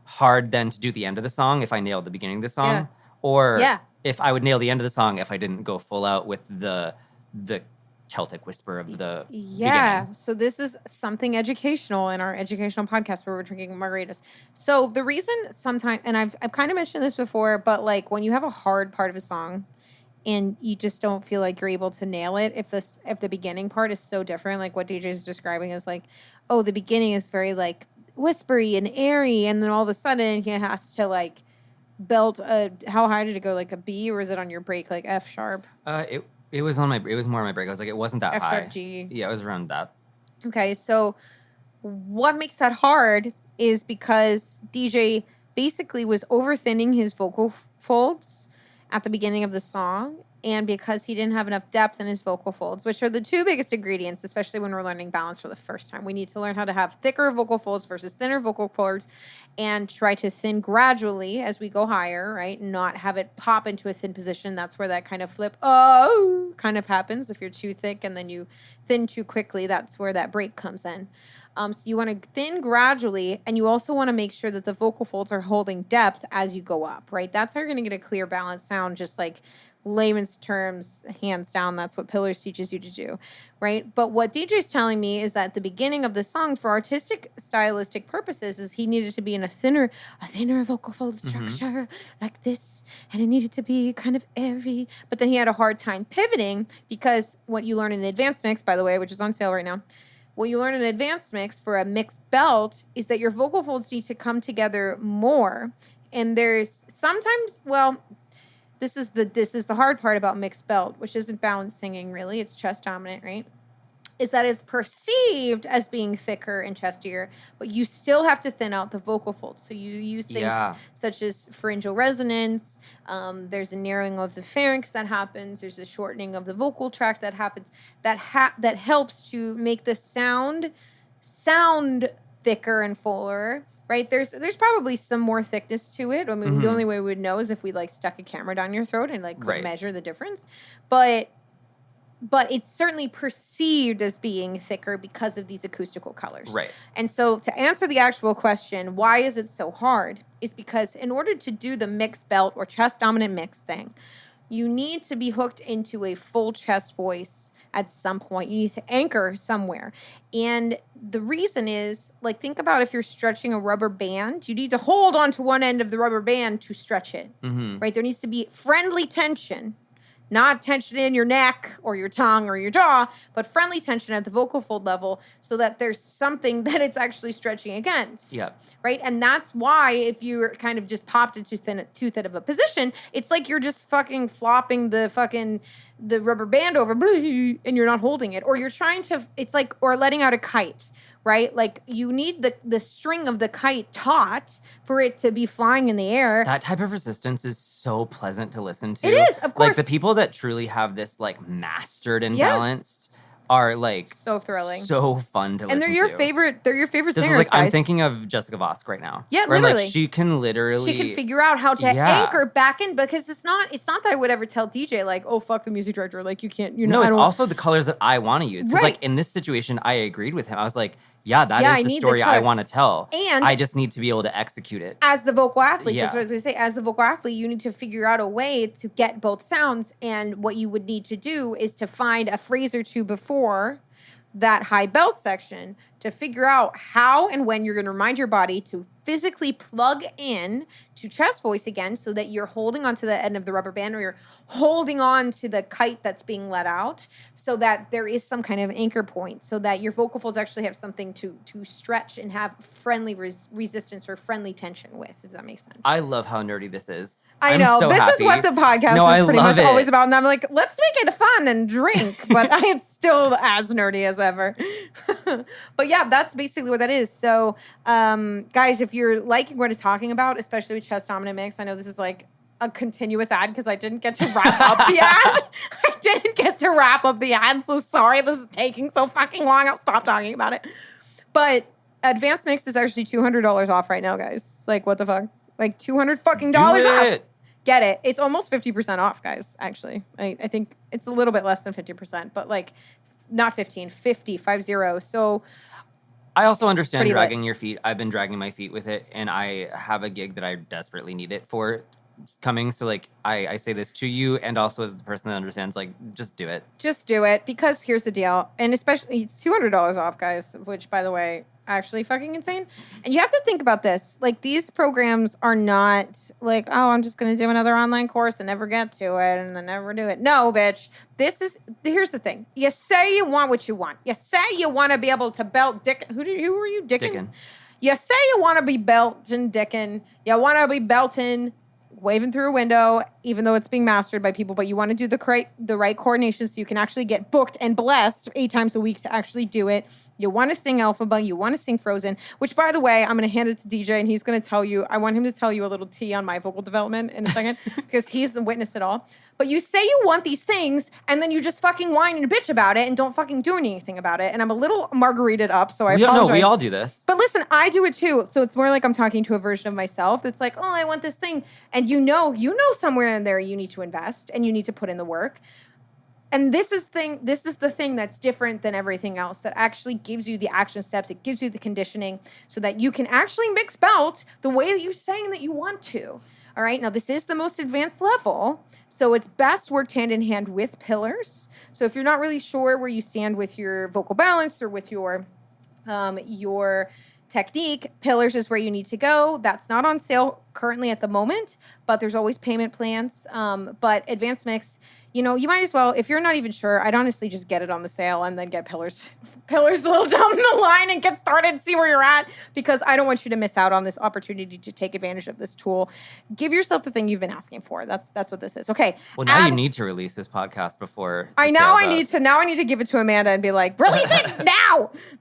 hard then to do the end of the song if I nailed the beginning of the song, or Yeah. if I would nail the end of the song if I didn't go full out with the Celtic whisper of the beginning. So this is something educational in our educational podcast where we're drinking margaritas. So the reason sometimes, and I've kind of mentioned this before, but like when you have a hard part of a song and you just don't feel like you're able to nail it, if the beginning part is so different, like what DJ is describing is like, oh, the beginning is very like whispery and airy, and then all of a sudden he has to like belt a, how high did it go, like a B, or is it on your break like F sharp? It was on my. It was more on my break. I was like, it wasn't that F high. sharp G. Yeah, it was around that. Okay, so what makes that hard is because DJ basically was overthinning his vocal folds at the beginning of the song, and because he didn't have enough depth in his vocal folds, which are the two biggest ingredients, especially when we're learning balance for the first time. We need to learn how to have thicker vocal folds versus thinner vocal folds and try to thin gradually as we go higher, right? Not have it pop into a thin position. That's where that kind of flip, kind of happens. If you're too thick and then you thin too quickly, that's where that break comes in. So you want to thin gradually, and you also want to make sure that the vocal folds are holding depth as you go up, right? That's how you're going to get a clear, balanced sound, just like layman's terms, hands down, that's what Pillars teaches you to do, right? But what DJ's telling me is that at the beginning of the song, for artistic, stylistic purposes, is he needed to be in a thinner vocal fold structure like this, and it needed to be kind of airy. But then he had a hard time pivoting because what you learn in advanced mix, by the way, which is on sale right now, what you learn in advanced mix for a mixed belt is that your vocal folds need to come together more. And there's sometimes, well, this is the hard part about mixed belt, which isn't balanced singing really, it's chest dominant, right? Is that it's perceived as being thicker and chestier, but you still have to thin out the vocal folds. So you use things such as pharyngeal resonance. There's a narrowing of the pharynx that happens. There's a shortening of the vocal tract that happens. That helps to make the sound thicker and fuller. Right? There's probably some more thickness to it. I mean, the only way we would know is if we like stuck a camera down your throat and like could measure the difference. But it's certainly perceived as being thicker because of these acoustical colors. Right. And so to answer the actual question, why is it so hard? Is because in order to do the mixed belt or chest dominant mix thing, you need to be hooked into a full chest voice at some point. You need to anchor somewhere. And the reason is, like, think about if you're stretching a rubber band, you need to hold on to one end of the rubber band to stretch it, right? There needs to be friendly tension, not tension in your neck or your tongue or your jaw, but friendly tension at the vocal fold level so that there's something that it's actually stretching against, right? And that's why if you're kind of just popped into too thin of a position, it's like you're just fucking flopping the rubber band over and you're not holding it. Or you're trying to, it's like, or letting out a kite, right? Like you need the string of the kite taut for it to be flying in the air. That type of resistance is so pleasant to listen to. It is, of course. Like the people that truly have this like mastered and balanced are like so thrilling, so fun to listen to. And they're your favorite This singers, is like, guys. I'm thinking of Jessica Vosk right now. Yeah, where, literally. like, she can figure out how to anchor back in, because it's not that I would ever tell DJ like, oh, fuck the music director, like you can't, No, it's also the colors that I want to use. Because like in this situation, I agreed with him. I was like, that is the story I want to tell. And I just need to be able to execute it. As the vocal athlete, that's what I was going to say. As the vocal athlete, you need to figure out a way to get both sounds. And what you would need to do is to find a phrase or two before that high belt section to figure out how and when you're going to remind your body to physically plug in to chest voice again, so that you're holding onto the end of the rubber band, or you're holding on to the kite that's being let out, so that there is some kind of anchor point, so that your vocal folds actually have something to stretch and have friendly resistance or friendly tension with, if that makes sense. I love how nerdy this is. I know. This is what the podcast is pretty much always about. And I'm like, let's make it fun and drink. But it's still as nerdy as ever. But yeah, that's basically what that is. So, guys, if you're liking what it's talking about, especially with chest dominant mix, I know this is like a continuous ad because I didn't get to wrap up the ad. I didn't get to wrap up the ad. So sorry, this is taking so fucking long. I'll stop talking about it. But advanced mix is actually $200 off right now, guys. Like, what the fuck? Like $200 fucking dollars off. Get it. It's almost 50% off, guys, actually. I think it's a little bit less than 50%, but like not 15, 50, 50. So I also understand dragging your feet. I've been dragging my feet with it, and I have a gig that I desperately need it for coming. So like I say this to you, and also as the person that understands, like, just do it. Just do it, because here's the deal. And especially it's $200 off, guys, which, by the way, actually fucking insane. And you have to think about this. Like, these programs are not like, oh, I'm just going to do another online course and never get to it and then never do it. No, bitch. Here's the thing. You say you want what you want. You say you want to be able to belt dick. Who were you dicking? You say you want to be belting dicking. You want to be belting, waving through a window, even though it's being mastered by people, but you want to do the right coordination so you can actually get booked and blessed 8 times a week to actually do it. You want to sing Alphaba, you want to sing Frozen, which, by the way, I'm going to hand it to DJ, and he's going to tell you, I want him to tell you a little tea on my vocal development in a second, because he's witnessed it all. But you say you want these things, and then you just fucking whine and bitch about it and don't fucking do anything about it. And I'm a little margaritaed up, so I apologize. No, we all do this. But listen, I do it too. So it's more like I'm talking to a version of myself that's like, oh, I want this thing. And you know somewhere in there you need to invest and you need to put in the work. And this is the thing that's different than everything else, that actually gives you the action steps. It gives you the conditioning so that you can actually mix belt the way that you're saying that you want to. All right. Now, this is the most advanced level, so it's best worked hand in hand with pillars. So if you're not really sure where you stand with your vocal balance or with your technique, pillars is where you need to go. That's not on sale currently at the moment, but there's always payment plans. But advanced mix, you might as well, if you're not even sure, I'd honestly just get it on the sale and then get pillars a little down the line and get started, see where you're at, because I don't want you to miss out on this opportunity to take advantage of this tool. Give yourself the thing you've been asking for. That's what this is. Okay. Well, now you need to release this podcast before. I need to give it to Amanda and be like, release it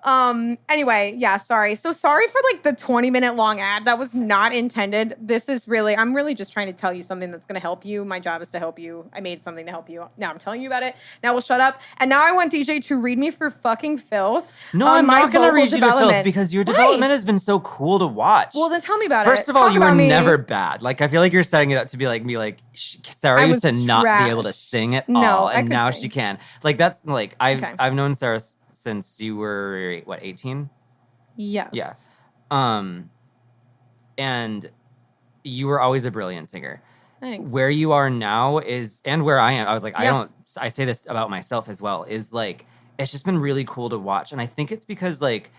now. Anyway, yeah, sorry. So sorry for like the 20-minute long ad. That was not intended. I'm really just trying to tell you something that's going to help you. My job is to help you. I made something to help you. Now I'm telling you about it. Now we'll shut up. And now I want DJ to read me for fucking filth. No, I'm not going to read you to filth because your development has been so cool to watch. Well, then tell me about it. First of all, you were never bad. Like, I feel like you're setting it up to be like me. Like, Sarah used to not be able to sing at all, and now she can. Like, that's like I've known Sarah since you were 18? Yes. Yeah. And you were always a brilliant singer. Thanks. Where you are now and where I am, I was like, I say this about myself as well, is like, it's just been really cool to watch. And I think it's because like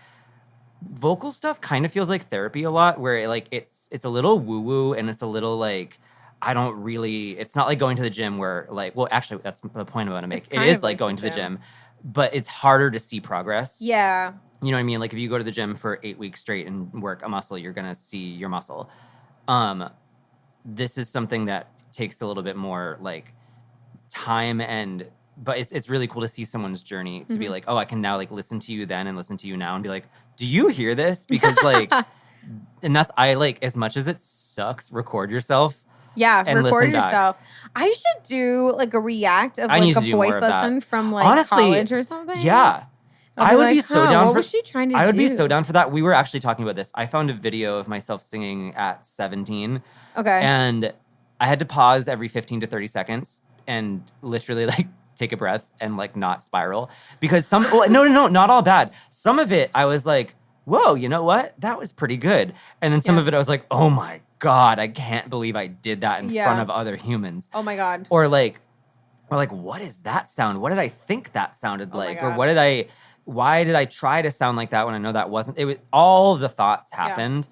vocal stuff kind of feels like therapy a lot, where like it's a little woo-woo and it's a little like, it's not like going to the gym where like, well, actually that's the point I want to make. It is like going to the gym, but it's harder to see progress. Yeah. You know what I mean? Like if you go to the gym for 8 weeks straight and work a muscle, you're going to see your muscle. This is something that takes a little bit more like time, but it's really cool to see someone's journey to be like, oh, I can now like listen to you then and listen to you now and be like, do you hear this? Because like, and I like, as much as it sucks, record yourself. Yeah, and record yourself. I should do like a react of like a voice lesson from like college or something. Yeah. I would be so down. What was she trying to do? I would be so down for that. We were actually talking about this. I found a video of myself singing at 17. Okay. And I had to pause every 15 to 30 seconds and literally like take a breath and like not spiral. Because no, not all bad. Some of it I was like, whoa, you know what? That was pretty good. And then some of it I was like, oh my God, I can't believe I did that in front of other humans. Oh my God. Or like, what is that sound? What did I think that sounded like? Or why did I try to sound like that when I know that wasn't? It was all the thoughts happened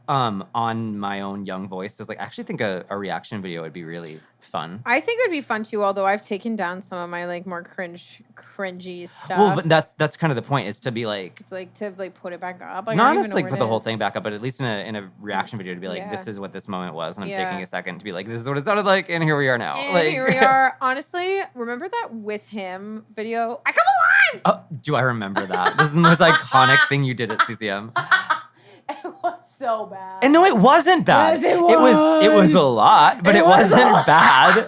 on my own young voice. So I was like, I actually think a reaction video would be really fun. I think it would be fun too, although I've taken down some of my like more cringy stuff. Well, but that's kind of the point, is to be like, it's like to like put it back up. Like, not necessarily put the whole thing back up, but at least in a reaction video to be like, this is what this moment was, and I'm taking a second to be like, this is what it sounded like, and here we are now. And like, here we are. Honestly, remember that With Him video? I come alive. Oh, do I remember that? This is the most iconic thing you did at CCM. It was so bad. And no, it wasn't bad. Yes, it was. It was a lot, but it wasn't bad.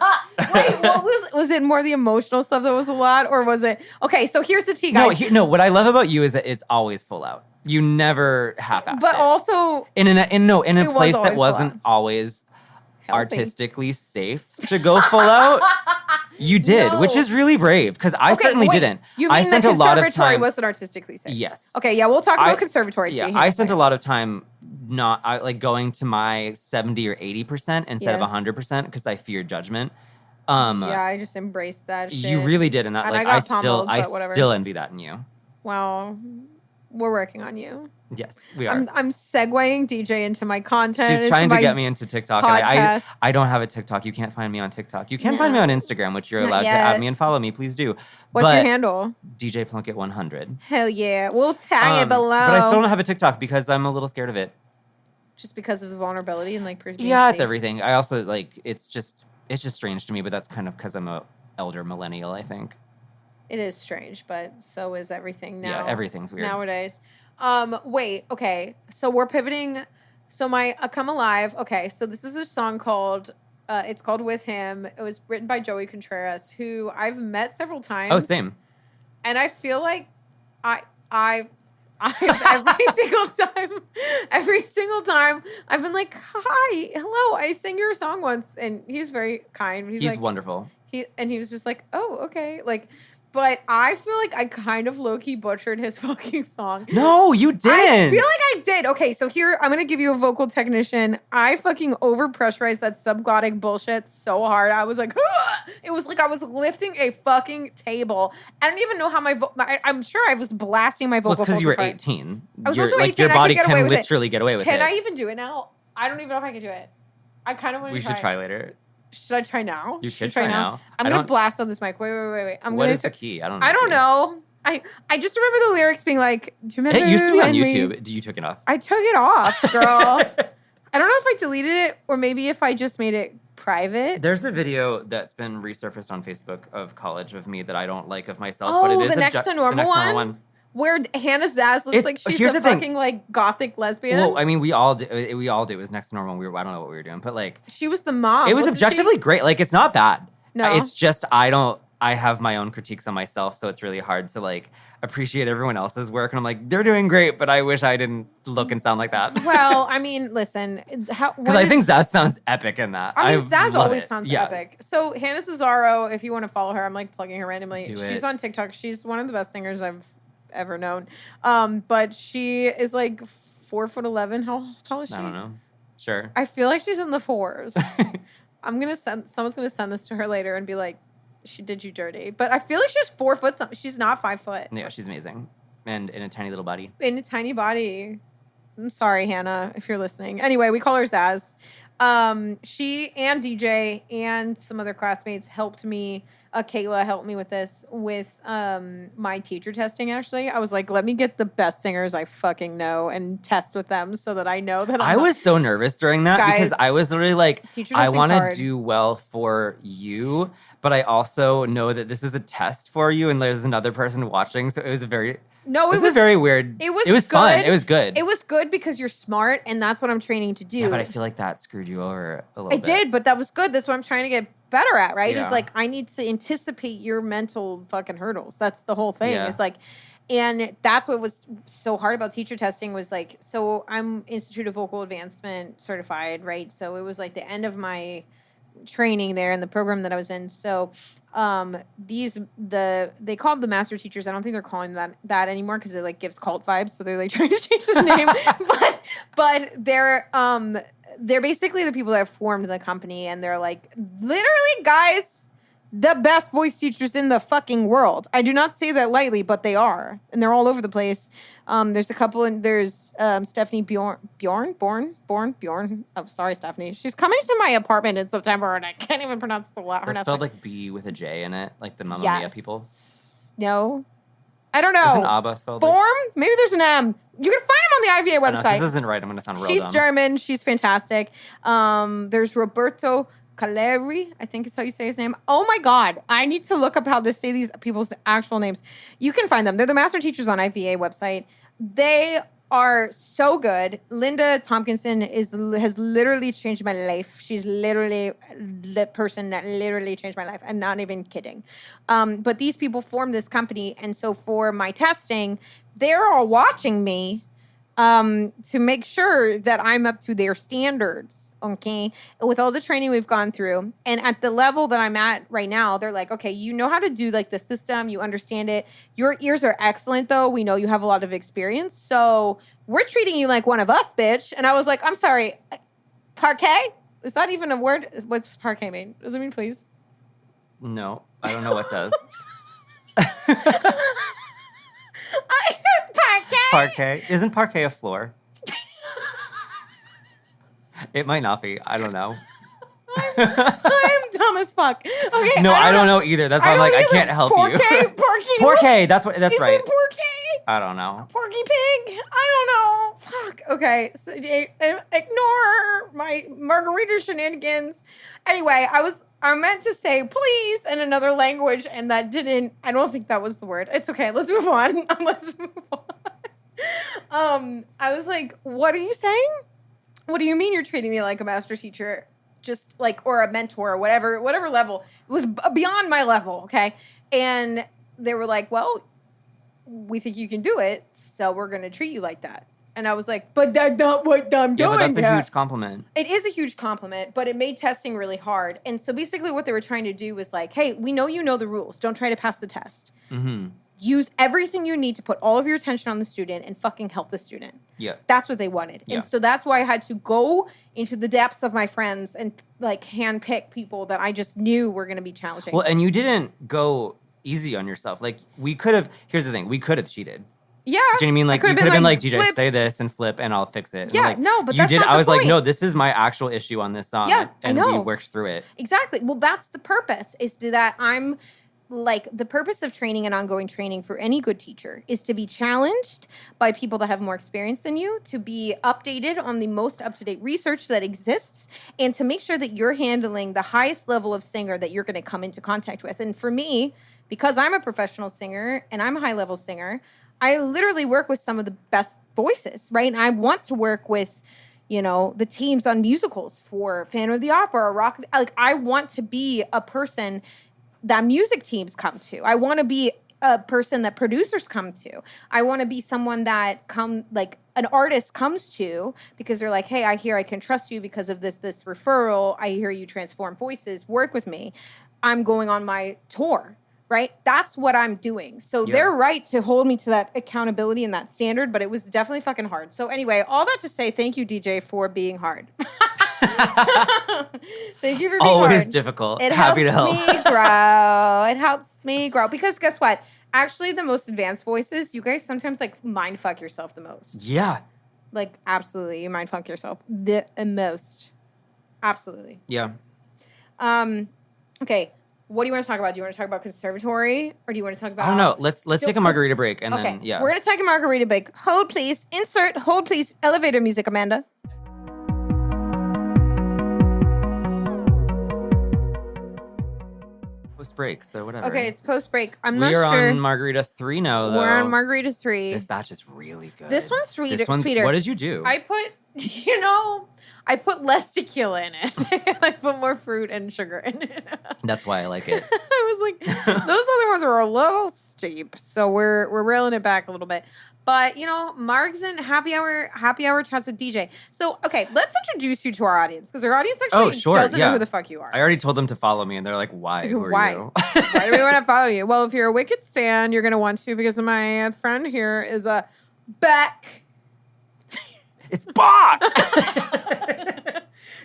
Wait, what was it more the emotional stuff that was a lot, or was it okay? So here's the tea, guys. No. What I love about you is that it's always full out. You never half-assed But it. also in a place that always wasn't always healthy. artistically safe to go full out. You did, No. which is really brave because I certainly didn't. You mean I spent the a lot of conservatory time. wasn't artistically safe? Yes. Okay, yeah, we'll talk about conservatory. Yeah, too. I spent a lot of time like going to my 70 or 80% instead of 100% because I feared judgment. Yeah, I just embraced that shit. You really did, and that And like I got pummeled, I but whatever. still envy that in you. Well, we're working on you. Yes, we are. I'm segueing DJ into my content. She's trying to get me into TikTok. podcast. I don't have a TikTok. You can't find me on TikTok. You can find me on Instagram, which you're Not allowed to yet. add me and follow me. Please do. What's your handle? DJ Plunkett 100. Hell yeah. We'll tag it below. But I still don't have a TikTok because I'm a little scared of it. Just because of the vulnerability and like being Yeah, it's safe. everything. I also like it's just strange to me, but that's kind of because I'm a elder millennial, I think. It is strange, but so is everything now. Yeah, everything's weird. Nowadays. Wait, okay. So we're pivoting. So my Come Alive. Okay, so this is a song called it's called With Him. It was written by Joey Contreras, who I've met several times. Oh, same. And I feel like I every single time I've been like, hi, hello, I sang your song once, and he's very kind. He's like, wonderful. He was just like, oh, okay, like. But I feel like I kind of low-key butchered his fucking song. No, you didn't. I feel like I did. Okay, so here, I'm going to give you a vocal technician. I fucking over-pressurized that subglottic bullshit so hard. I was like, ugh! It was like I was lifting a fucking table. I don't even know how I'm sure I was blasting my vocal Well, it's because you were apart. 18. I was also 18. Your I body could get away can with it. literally get away with it. Can I even do it now? I don't even know if I can do it. I kind of want to We should try later. Should I try now? You should try now. I'm going to blast on this mic. Wait. What is the key? I don't know. I don't know. I just remember the lyrics being like, do you remember It used to be on when YouTube. You took it off. I took it off, girl. I don't know if I deleted it or maybe if I just made it private. There's a video that's been resurfaced on Facebook of college of me that I don't like of myself. Oh, but it is the next to normal one? Where Hannah Zaz looks like she's a fucking like gothic lesbian. Well, I mean, we all did. It was next to normal. I don't know what we were doing, but like she was the mom. It was objectively great. Like it's not bad. No, it's just I have my own critiques on myself, so it's really hard to like appreciate everyone else's work. And I'm like, they're doing great, but I wish I didn't look and sound like that. Well, I mean, listen, because I think Zaz sounds epic in that. I mean, Zaz always sounds epic. So Hannah Cesaro, if you want to follow her, I'm like plugging her randomly. She's on TikTok. She's one of the best singers I've ever known. But she is like 4'11". How tall is she? I don't know. Sure. I feel like she's in the 4s. Someone's gonna send this to her later and be like, she did you dirty. But I feel like she's 4 foot something. She's not 5 foot. Yeah, she's amazing. And in a tiny little body. In a tiny body. I'm sorry, Hannah, if you're listening. Anyway, we call her Zaz. She and DJ and some other classmates helped me. Kayla helped me with this with my teacher testing, actually. I was like, let me get the best singers I fucking know and test with them so that I know that I was so nervous during that because I was literally like, I want to do well for you, but I also know that this is a test for you and there's another person watching. So it was very weird. It was fun. It was good. It was good because you're smart and that's what I'm training to do. Yeah, but I feel like that screwed you over a little bit. It did, but that was good. That's what I'm trying to get better at, right? Yeah. It's like, I need to anticipate your mental fucking hurdles. That's the whole thing. Yeah. It's like, and that's what was so hard about teacher testing was like, so I'm Institute of Vocal Advancement certified, right? So it was like the end of my training there in the program that I was in. So they called the master teachers. I don't think they're calling that anymore because it like gives cult vibes. So they're like trying to change the name, but they're basically the people that have formed the company, and they're like, literally, guys, the best voice teachers in the fucking world. I do not say that lightly, but they are, and they're all over the place. There's a couple, and there's Stephanie Bjorn. Oh, sorry, Stephanie. She's coming to my apartment in September, and I can't even pronounce her last name. Spelled like B with a J in it, like the Mamma Mia people. No, I don't know. Isn't ABBA spelled? Born? Maybe there's an M. You can find him on the IVA website. This isn't right. I'm going to sound real She's dumb. German. She's fantastic. There's Roberto Caleri, I think is how you say his name. Oh my God. I need to look up how to say these people's actual names. You can find them. They're the master teachers on IVA website. They are so good. Linda Tompkinson has literally changed my life. She's literally the person that literally changed my life. I'm not even kidding. But these people formed this company. And so for my testing, they're all watching me to make sure that I'm up to their standards, okay? With all the training we've gone through. And at the level that I'm at right now, they're like, okay, you know how to do like the system, you understand it. Your ears are excellent though. We know you have a lot of experience. So we're treating you like one of us, bitch. And I was like, I'm sorry, parquet? Is that even a word? What's parquet mean? Does it mean please? No, I don't know what does. Parquet. Isn't parquet a floor? It might not be. I don't know. I'm dumb as fuck. Okay. No, I don't know either. That's why I'm like, I can't help you. Parquet. That's right. Is it parquet? I don't know. Porky pig? I don't know. Fuck. Okay. So, ignore my margarita shenanigans. Anyway, I meant to say please in another language, and I don't think that was the word. It's okay. Let's move on. I was like, what are you saying? What do you mean you're treating me like a master teacher? Just like, or a mentor or whatever level. It was beyond my level, okay? And they were like, well, we think you can do it, so we're going to treat you like that. And I was like, but that's not what I'm doing. Yeah, but that's a huge compliment. It is a huge compliment, but it made testing really hard. And so basically what they were trying to do was like, hey, we know you know the rules. Don't try to pass the test. Mm-hmm. Use everything you need to put all of your attention on the student and fucking help the student. Yeah. That's what they wanted. Yeah. And so that's why I had to go into the depths of my friends and like handpick people that I just knew were going to be challenging. Well, and you didn't go easy on yourself. Like here's the thing, we could have cheated. Yeah. Do you know what I mean? Like, you could have been like, DJ, flip. Say this and flip and I'll fix it. Yeah, like, no, but you that's did. not I the was point. like, no, this is my actual issue on this song. Yeah, and I know. we worked through it. Exactly. Well, that's the purpose, is that I'm like, the purpose of training and ongoing training for any good teacher is to be challenged by people that have more experience than you, to be updated on the most up-to-date research that exists, and to make sure that you're handling the highest level of singer that you're going to come into contact with. And for me, because I'm a professional singer and I'm a high-level singer, I literally work with some of the best voices, right? And I want to work with, you know, the teams on musicals for Phantom of the Opera or Rock. Like, I want to be a person that music teams come to. I want to be a person that producers come to. I want to be someone that an artist comes to because they're like, hey, I hear I can trust you because of this referral. I hear you transform voices. Work with me. I'm going on my tour. Right? That's what I'm doing. So they're right to hold me to that accountability and that standard, but it was definitely fucking hard. So anyway, all that to say, thank you, DJ, for being hard. Thank you for being always hard. Difficult. It Happy to help. Me grow. It helps me grow. Because guess what? Actually, the most advanced voices, you guys sometimes like mind fuck yourself the most. Yeah. Like, absolutely. You mind fuck yourself the most. Absolutely. Yeah. Okay. What do you want to talk about? Do you want to talk about conservatory, or do you want to talk about? I don't know. Let's take a margarita break and then we're gonna take a margarita break. Hold please. Insert. Hold please. Elevator music, Amanda. Post break, so whatever. Okay, it's post break. I'm not sure. We are sure. on Margarita 3 now, though. We're on Margarita 3. This batch is really good. This one's sweeter. What did you do? I put less tequila in it. I put more fruit and sugar in it. That's why I like it. I was like, those other ones were a little steep, so we're railing it back a little bit. But you know, Margs and happy hour chats with DJ. So okay, let's introduce you to our audience, because our audience actually doesn't know who the fuck you are. I already told them to follow me, and they're like, "Why? Who are you? Why do we want to follow you?" Well, if you're a Wicked stan, you're gonna want to, because my friend here is a Beck. It's Bach.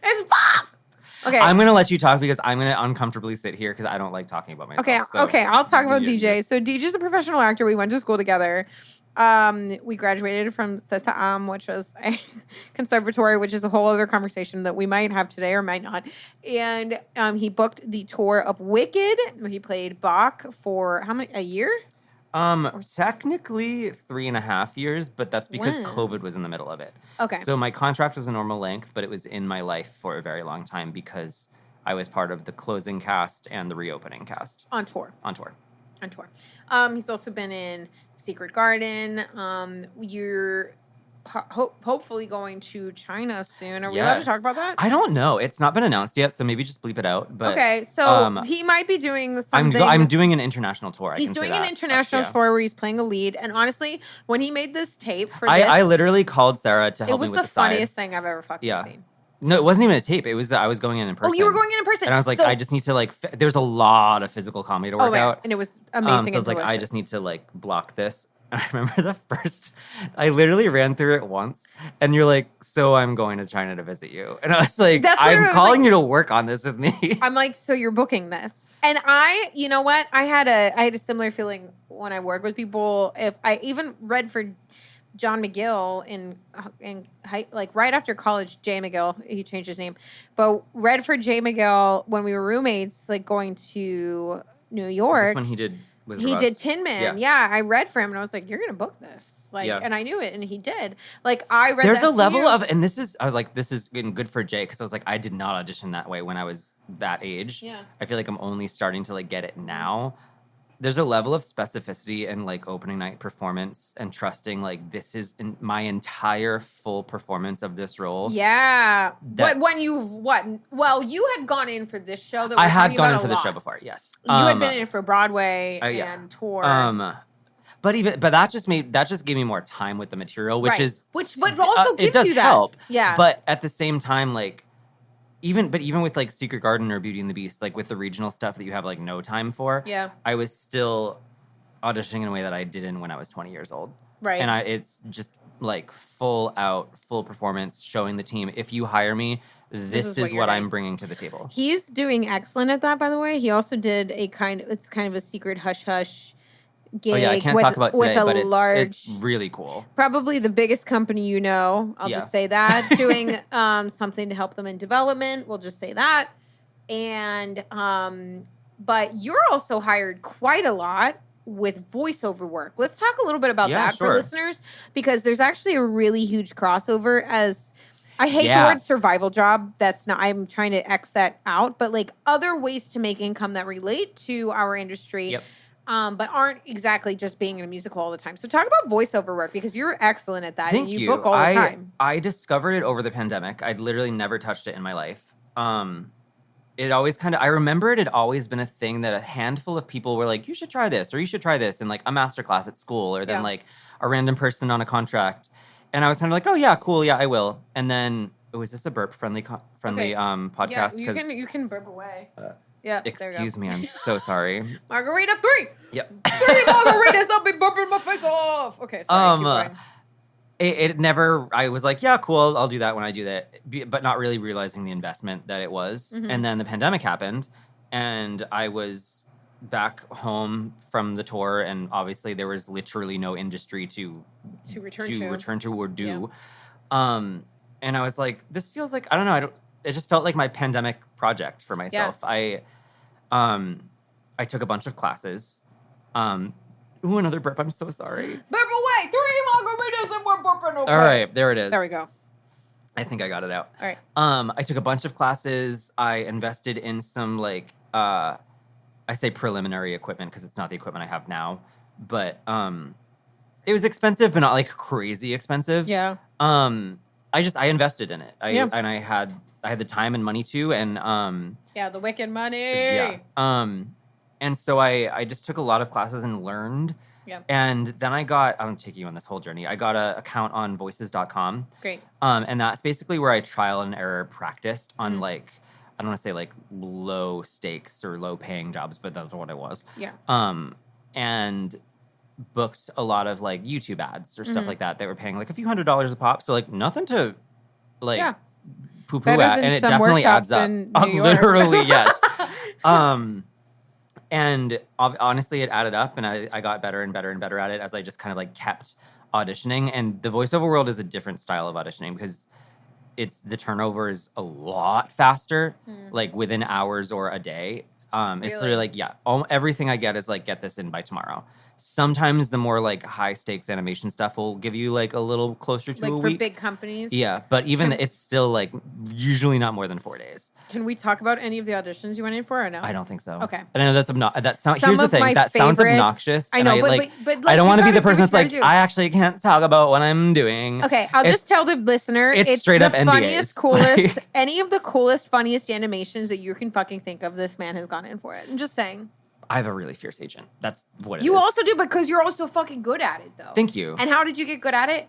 It's Bach. Okay. I'm going to let you talk because I'm going to uncomfortably sit here because I don't like talking about myself. Okay, I'll talk about DJ. So DJ's a professional actor. We went to school together. We graduated from CESAM, which was a conservatory, which is a whole other conversation that we might have today or might not. And he booked the tour of Wicked. He played Bach for a year? Technically 3.5 years, but that's because COVID was in the middle of it. Okay. So my contract was a normal length, but it was in my life for a very long time because I was part of the closing cast and the reopening cast. On tour. He's also been in Secret Garden. You're hopefully going to China soon. Are we allowed to talk about that? I don't know. It's not been announced yet, so maybe just bleep it out. But okay, so he might be doing something. I'm doing an international tour. He's doing an international tour where he's playing a lead. And honestly, when he made this tape for this, I literally called Sarah to help me with the sides. It was the funniest thing I've ever fucking seen. No, it wasn't even a tape. It was I was going in person. Oh, you were going in person. And I was like, I just need to there's a lot of physical comedy to work out. And it was amazing. So I was like, I just need to block this. I remember I literally ran through it once, and you're like, so I'm going to China to visit you. And I was like, I'm calling you to work on this with me. I'm like, so you're booking this. And you know what? I had a similar feeling when I work with people. If I even read for John McGill in right after college, Jay McGill, he changed his name, but read for Jay McGill when we were roommates, going to New York. When he did. He did Tin Man. Yeah, I read for him and I was like, you're going to book this. And I knew it and he did. I read There's a level of, and this is good for Jay because I was like, I did not audition that way when I was that age. Yeah. I feel like I'm only starting to get it now. There's a level of specificity and opening night performance and trusting this is my entire full performance of this role. Yeah. Well, you had gone in for this show that I had gone in for this show before. Yes. You had been in for Broadway and tour. But that just gave me more time with the material, which but also gives it does you that help. Yeah. But at the same time, even with Secret Garden or Beauty and the Beast, with the regional stuff that you have no time for, I was still auditioning in a way that I didn't when I was 20 years old. Right. And it's just full performance, showing the team, if you hire me, this is what I'm bringing to the table. He's doing excellent at that, by the way. He also did it's kind of a secret hush-hush gig. Oh yeah, I can't talk about today, but it's really cool. Probably the biggest company you know. I'll just say that. Doing something to help them in development. We'll just say that. And but you're also hired quite a lot with voiceover work. Let's talk a little bit about that for listeners, because there's actually a really huge crossover. As I hate the word survival job. That's not, I'm trying to X that out, but other ways to make income that relate to our industry. Yep. But aren't exactly just being in a musical all the time. So talk about voiceover work, because you're excellent at that. Thank and you book all the time. I discovered it over the pandemic. I'd literally never touched it in my life. It always I remember it had always been a thing that a handful of people were like, you should try this, or you should try this, in a masterclass at school, or then a random person on a contract. And I was kind of like, oh yeah, cool, yeah, I will. And then, is this a burp friendly podcast? Yeah, you can burp away. Yeah. Excuse me, I'm so sorry. Margarita 3. Yep. 3 margaritas. I'll be burping my face off. Okay, sorry. Keep going. It never. I was like, yeah, cool. I'll do that when I do that, but not really realizing the investment that it was. Mm-hmm. And then the pandemic happened, and I was back home from the tour, and obviously there was literally no industry to return to or do. Yeah. And I was like, this feels like, I don't know. It just felt like my pandemic project for myself. Yeah. I took a bunch of classes. Another burp. I'm so sorry. Burp away. 3 margaritas and we're burping okay. All right, there it is. There we go. I think I got it out. All right. I took a bunch of classes. I invested in some I say preliminary equipment because it's not the equipment I have now, but it was expensive, but not crazy expensive. Yeah. I invested in it. And I had the time and money too, and the wicked money. Yeah. And so I just took a lot of classes and learned. Yeah. And then I'm taking you on this whole journey. I got an account on voices.com. Great. And that's basically where I trial and error practiced on I don't want to say low stakes or low paying jobs, but that's what it was. Yeah. And booked a lot of YouTube ads or stuff like that. They were paying a few $100s a pop. So nothing to poo-poo better at. Than And it some definitely adds up. Literally, yes. And honestly, it added up, and I got better and better and better at it as I just kind of kept auditioning. And the voiceover world is a different style of auditioning because the turnover is a lot faster, within hours or a day. It's literally everything I get is get this in by tomorrow. Sometimes the more like high stakes animation stuff will give you like a little closer to like a for week. big companies. Yeah, but even it's still like usually not more than 4 days. Can we talk about any of the auditions you went in for or no? I don't think so. Okay. I know that's Some here's the of thing. my That sounds favorite- obnoxious. I know, and but I don't you want to be gotta the person do that's what like, you gotta do. I actually can't talk about what I'm doing. Okay, I'll just tell the listener it's straight the up NDAs. funniest, coolest, any of the coolest, funniest animations that you can fucking think of. This man has gone in for it. I'm just saying. I have a really fierce agent. That's what it is. You also do because you're also fucking good at it, though. Thank you. And how did you get good at it?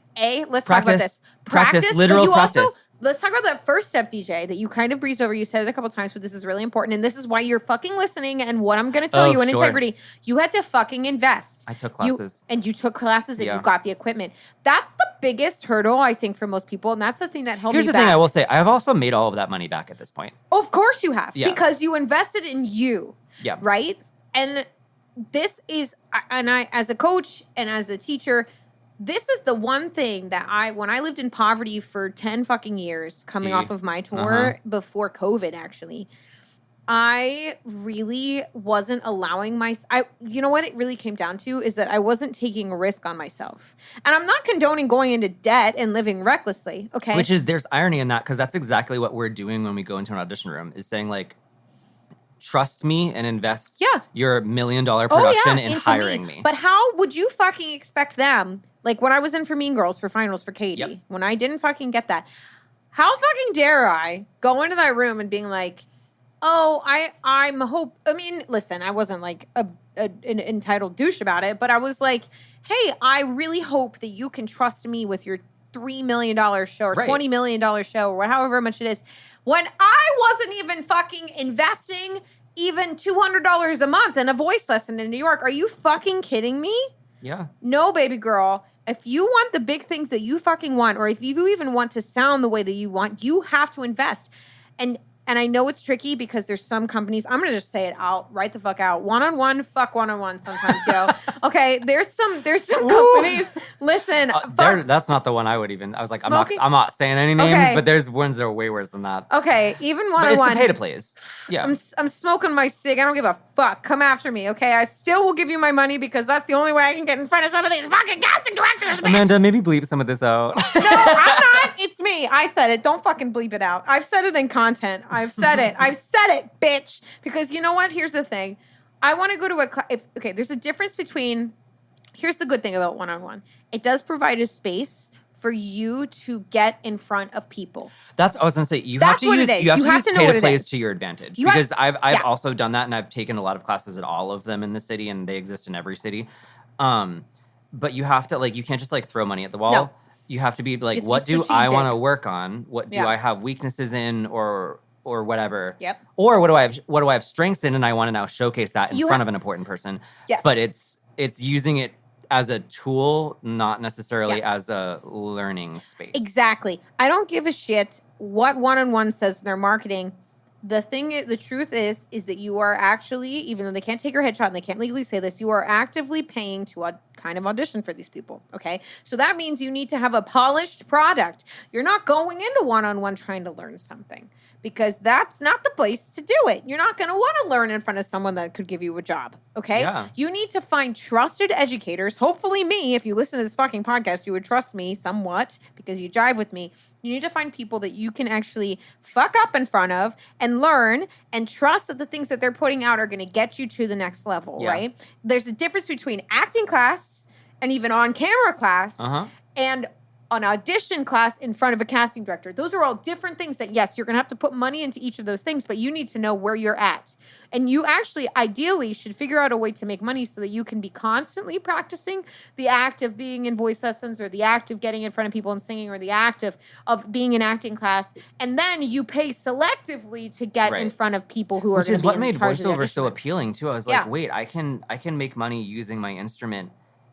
Let's Practice. talk about this. Practice, literal you practice. Also, let's talk about that first step, DJ, that you kind of breezed over. You said it a couple times, but this is really important. And this is why you're fucking listening and what I'm going to tell you in integrity. You had to fucking invest. I took classes. You took classes and you got the equipment. That's the biggest hurdle, I think, for most people. And that's the thing that held me back. Here's the thing I will say. I've also made all of that money back at this point. Of course you have. Yeah. Because you invested in you. Yeah. Right? And this is, and I, as a coach and as a teacher, this is the one thing that when I lived in poverty for 10 fucking years, coming off of my tour before COVID, actually, I really wasn't allowing you know what it really came down to is that I wasn't taking a risk on myself. And I'm not condoning going into debt and living recklessly, okay? There's irony in that because that's exactly what we're doing when we go into an audition room is saying like, trust me and invest your $1 million production in hiring me. But how would you fucking expect them? Like when I was in for Mean Girls for finals for Katie, when I didn't fucking get that, how fucking dare I go into that room and being like, oh, I mean, listen, I wasn't like an entitled douche about it, but I was like, hey, I really hope that you can trust me with your $3 million show or $20 million show or however much it is. When I wasn't even fucking investing even $200 a month in a voice lesson in New York. Are you fucking kidding me? Yeah. No, baby girl. If you want the big things that you fucking want, or if you even want to sound the way that you want, you have to invest. And I know it's tricky because there's some companies, I'm going to just say it out, right the fuck out. One-on-one, fuck one-on-one sometimes, yo. Okay, there's some companies, listen. That's not the one I would even, I was like, I'm not saying any names, but there's ones that are way worse than that. Okay, even one-on-one. But it's the pay to plays. Yeah. I'm smoking my cig. I don't give a fuck. Come after me, okay? I still will give you my money because that's the only way I can get in front of some of these fucking casting directors. Amanda, maybe bleep some of this out. No, I'm not. It's me. I said it. Don't fucking bleep it out. I've said it in content. I've said it. I've said it, bitch. Because you know what? Here's the thing. I want to go to a class. Okay, there's a difference between. Here's the good thing about one-on-one. It does provide a space for you to get in front of people. That's I was gonna say. You have to use know what it plays is to your advantage because I've also done that and I've taken a lot of classes at all of them in the city and they exist in every city. But you have to you can't just throw money at the wall. No. You have to be like, what do I want to work on? What do I have weaknesses in or whatever? Yep. Or what do I have strengths in and I want to now showcase that in front of an important person. Yes. But it's using it as a tool, not necessarily as a learning space. Exactly. I don't give a shit what one-on-one says in their marketing. The truth is that you are actually, even though they can't take your headshot and they can't legally say this, you are actively paying to kind of audition for these people, okay? So that means you need to have a polished product. You're not going into one-on-one trying to learn something because that's not the place to do it. You're not going to want to learn in front of someone that could give you a job, okay? Yeah. You need to find trusted educators. Hopefully me, if you listen to this fucking podcast, you would trust me somewhat because you jive with me. You need to find people that you can actually fuck up in front of and learn and trust that the things that they're putting out are going to get you to the next level, right? There's a difference between acting class and even on-camera class and an audition class in front of a casting director. Those are all different things that, yes, you're going to have to put money into each of those things, but you need to know where you're at. And you actually, ideally, should figure out a way to make money so that you can be constantly practicing the act of being in voice lessons or the act of getting in front of people and singing or the act of being in acting class. And then you pay selectively to get in front of people who are going to be in charge of the audition. Which is what made voiceover so appealing, too. I was like, wait, I can make money using my instrument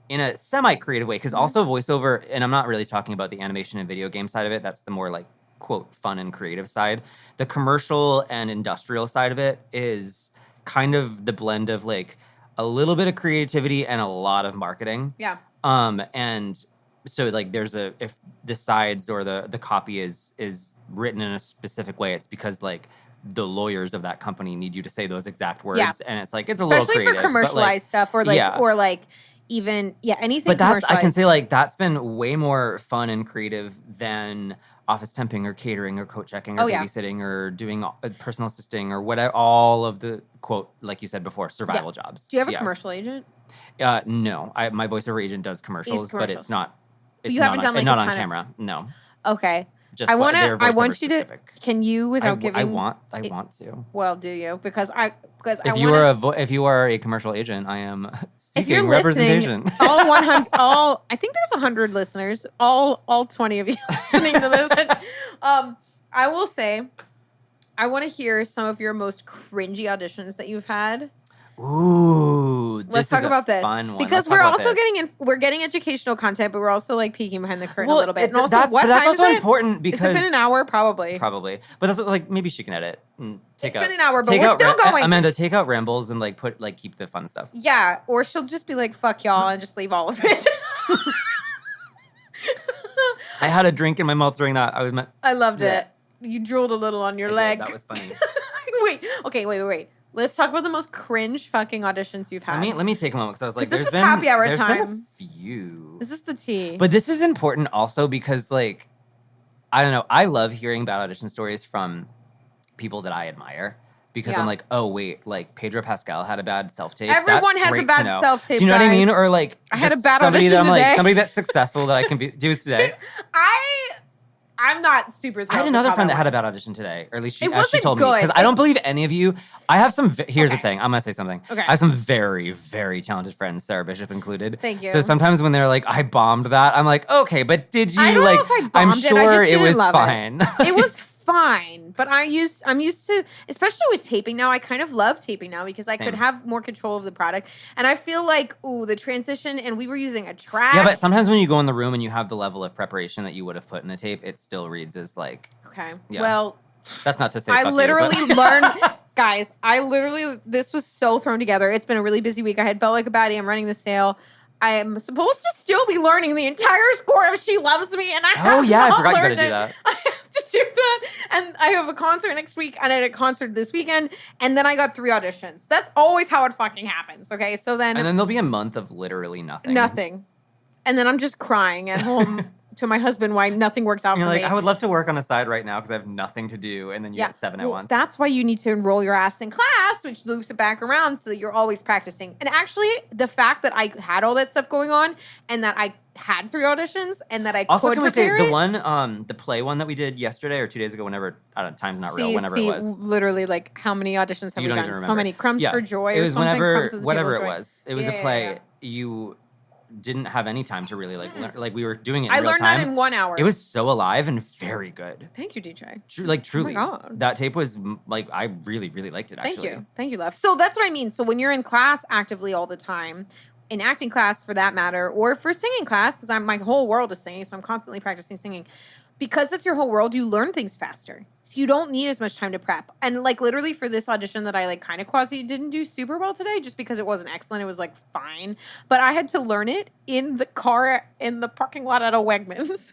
in a semi-creative way. Because also voiceover, and I'm not really talking about the animation and video game side of it. That's the more quote, fun and creative side. The commercial and industrial side of it is kind of the blend of a little bit of creativity and a lot of marketing. Yeah. And so there's if the sides or the copy is written in a specific way, it's because the lawyers of that company need you to say those exact words. And it's it's a little creative. Especially for commercialized stuff or even anything. But that's, I can say, like, that's been way more fun and creative than office temping or catering or coat checking or babysitting or doing personal assisting or whatever, all of the, quote, like you said before, survival jobs. Do you have a commercial agent? No. My voiceover agent does commercials, but it's not. You haven't done like not on camera. No. Okay. Just I want you specific. to. Can you, without giving? I want to. Well, do you? Because if you are a commercial agent, I am seeking representation. All 100. I think there's 100 listeners. All 20 of you listening to this. I will say, I want to hear some of your most cringy auditions that you've had. Ooh, let's talk about this fun one. Because we're also getting educational content, but we're also like peeking behind the curtain a little bit. And also, that's also important because it's been an hour, probably. But that's like maybe she can edit and take out. It's been an hour, but we're still going. Amanda, take out rambles and like keep the fun stuff. Yeah, or she'll just be like, "Fuck y'all," and just leave all of it. I had a drink in my mouth during that. I loved it. You drooled a little on your leg. That was funny. Wait. Let's talk about the most cringe fucking auditions you've had. Let me take a moment because I was like, this is happy hour time. Been a few. This is the tea. But this is important also because, like, I don't know. I love hearing bad audition stories from people that I admire because I'm like, oh wait, like Pedro Pascal had a bad self tape. Everyone has a bad self tape. Do you know what I mean? Or like, I had a bad audition today. Like, somebody that's successful that I can do today. I'm not super thrilled. I had another friend that had a bad audition today, or at least she told good. me. Because I don't believe any of you. I have some. Here's the thing. I'm gonna say something. Okay. I have some very, very talented friends, Sarah Bishop included. Thank you. So sometimes when they're like, "I bombed that," I'm like, "Okay, but did you?" I don't know if I bombed I'm sure it was love fine. It was fine, but I'm used to, especially with taping now. I kind of love taping now because I could have more control of the product, and I feel like the transition. And we were using a track. Yeah, but sometimes when you go in the room and you have the level of preparation that you would have put in a tape, it still reads as like. Okay. Yeah. Well, that's not to say. I literally learned, guys. This was so thrown together. It's been a really busy week. I had Belt Like a Baddie. I'm running the sale. I am supposed to still be learning the entire score of She Loves Me, and I have I forgot you got to do that. I have to do that, and I have a concert next week, and I had a concert this weekend, and then I got 3 auditions. That's always how it fucking happens. Okay, so then there'll be a month of literally nothing, and then I'm just crying at home. To my husband, why nothing works out for me. I would love to work on a side right now because I have nothing to do, and then you get 7 at once. That's why you need to enroll your ass in class, which loops it back around so that you're always practicing. And actually, the fact that I had all that stuff going on, and that I had 3 auditions, and that I also, could can we say prepare the one, the play one that we did yesterday or 2 days ago, whenever, I don't know, time's not real, whenever it was. Literally, like, how many auditions have we done? So many Crumbs for Joy it was or something. Whatever it was. It was a play. You didn't have any time to really learn. Like we were doing it in real time. I learned that in 1 hour. It was so alive and very good. Thank you, DJ. Truly. Oh my God. That tape was like, I really, really liked it actually. Thank you, love. So that's what I mean. So when you're in class actively all the time, in acting class for that matter, or for singing class, because my whole world is singing, so I'm constantly practicing singing. Because that's your whole world, you learn things faster. So you don't need as much time to prep. And like literally for this audition that I like kind of quasi didn't do super well today, just because it wasn't excellent. It was like fine. But I had to learn it in the car in the parking lot at a Wegmans.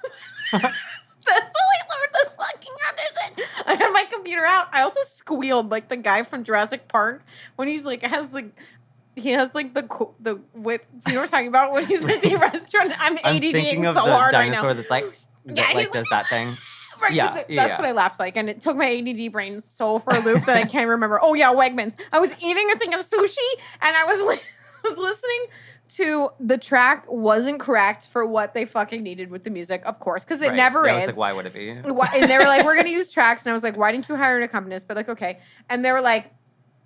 That's how I learned this fucking audition. I had my computer out. I also squealed like the guy from Jurassic Park when he's like, he has like the whip. Do you know what I'm talking about? When he's at the restaurant. I'm ADDing so hard right now. That's like, does that thing. Right, that's what I laughed like. And it took my ADD brain so for a loop that I can't remember. Oh, yeah, Wegmans. I was eating a thing of sushi, and I was listening to the track wasn't correct for what they fucking needed with the music, of course, because it never is. I was like, why would it be? And they were like, we're going to use tracks. And I was like, why didn't you hire an accompanist? But like, okay. And they were like,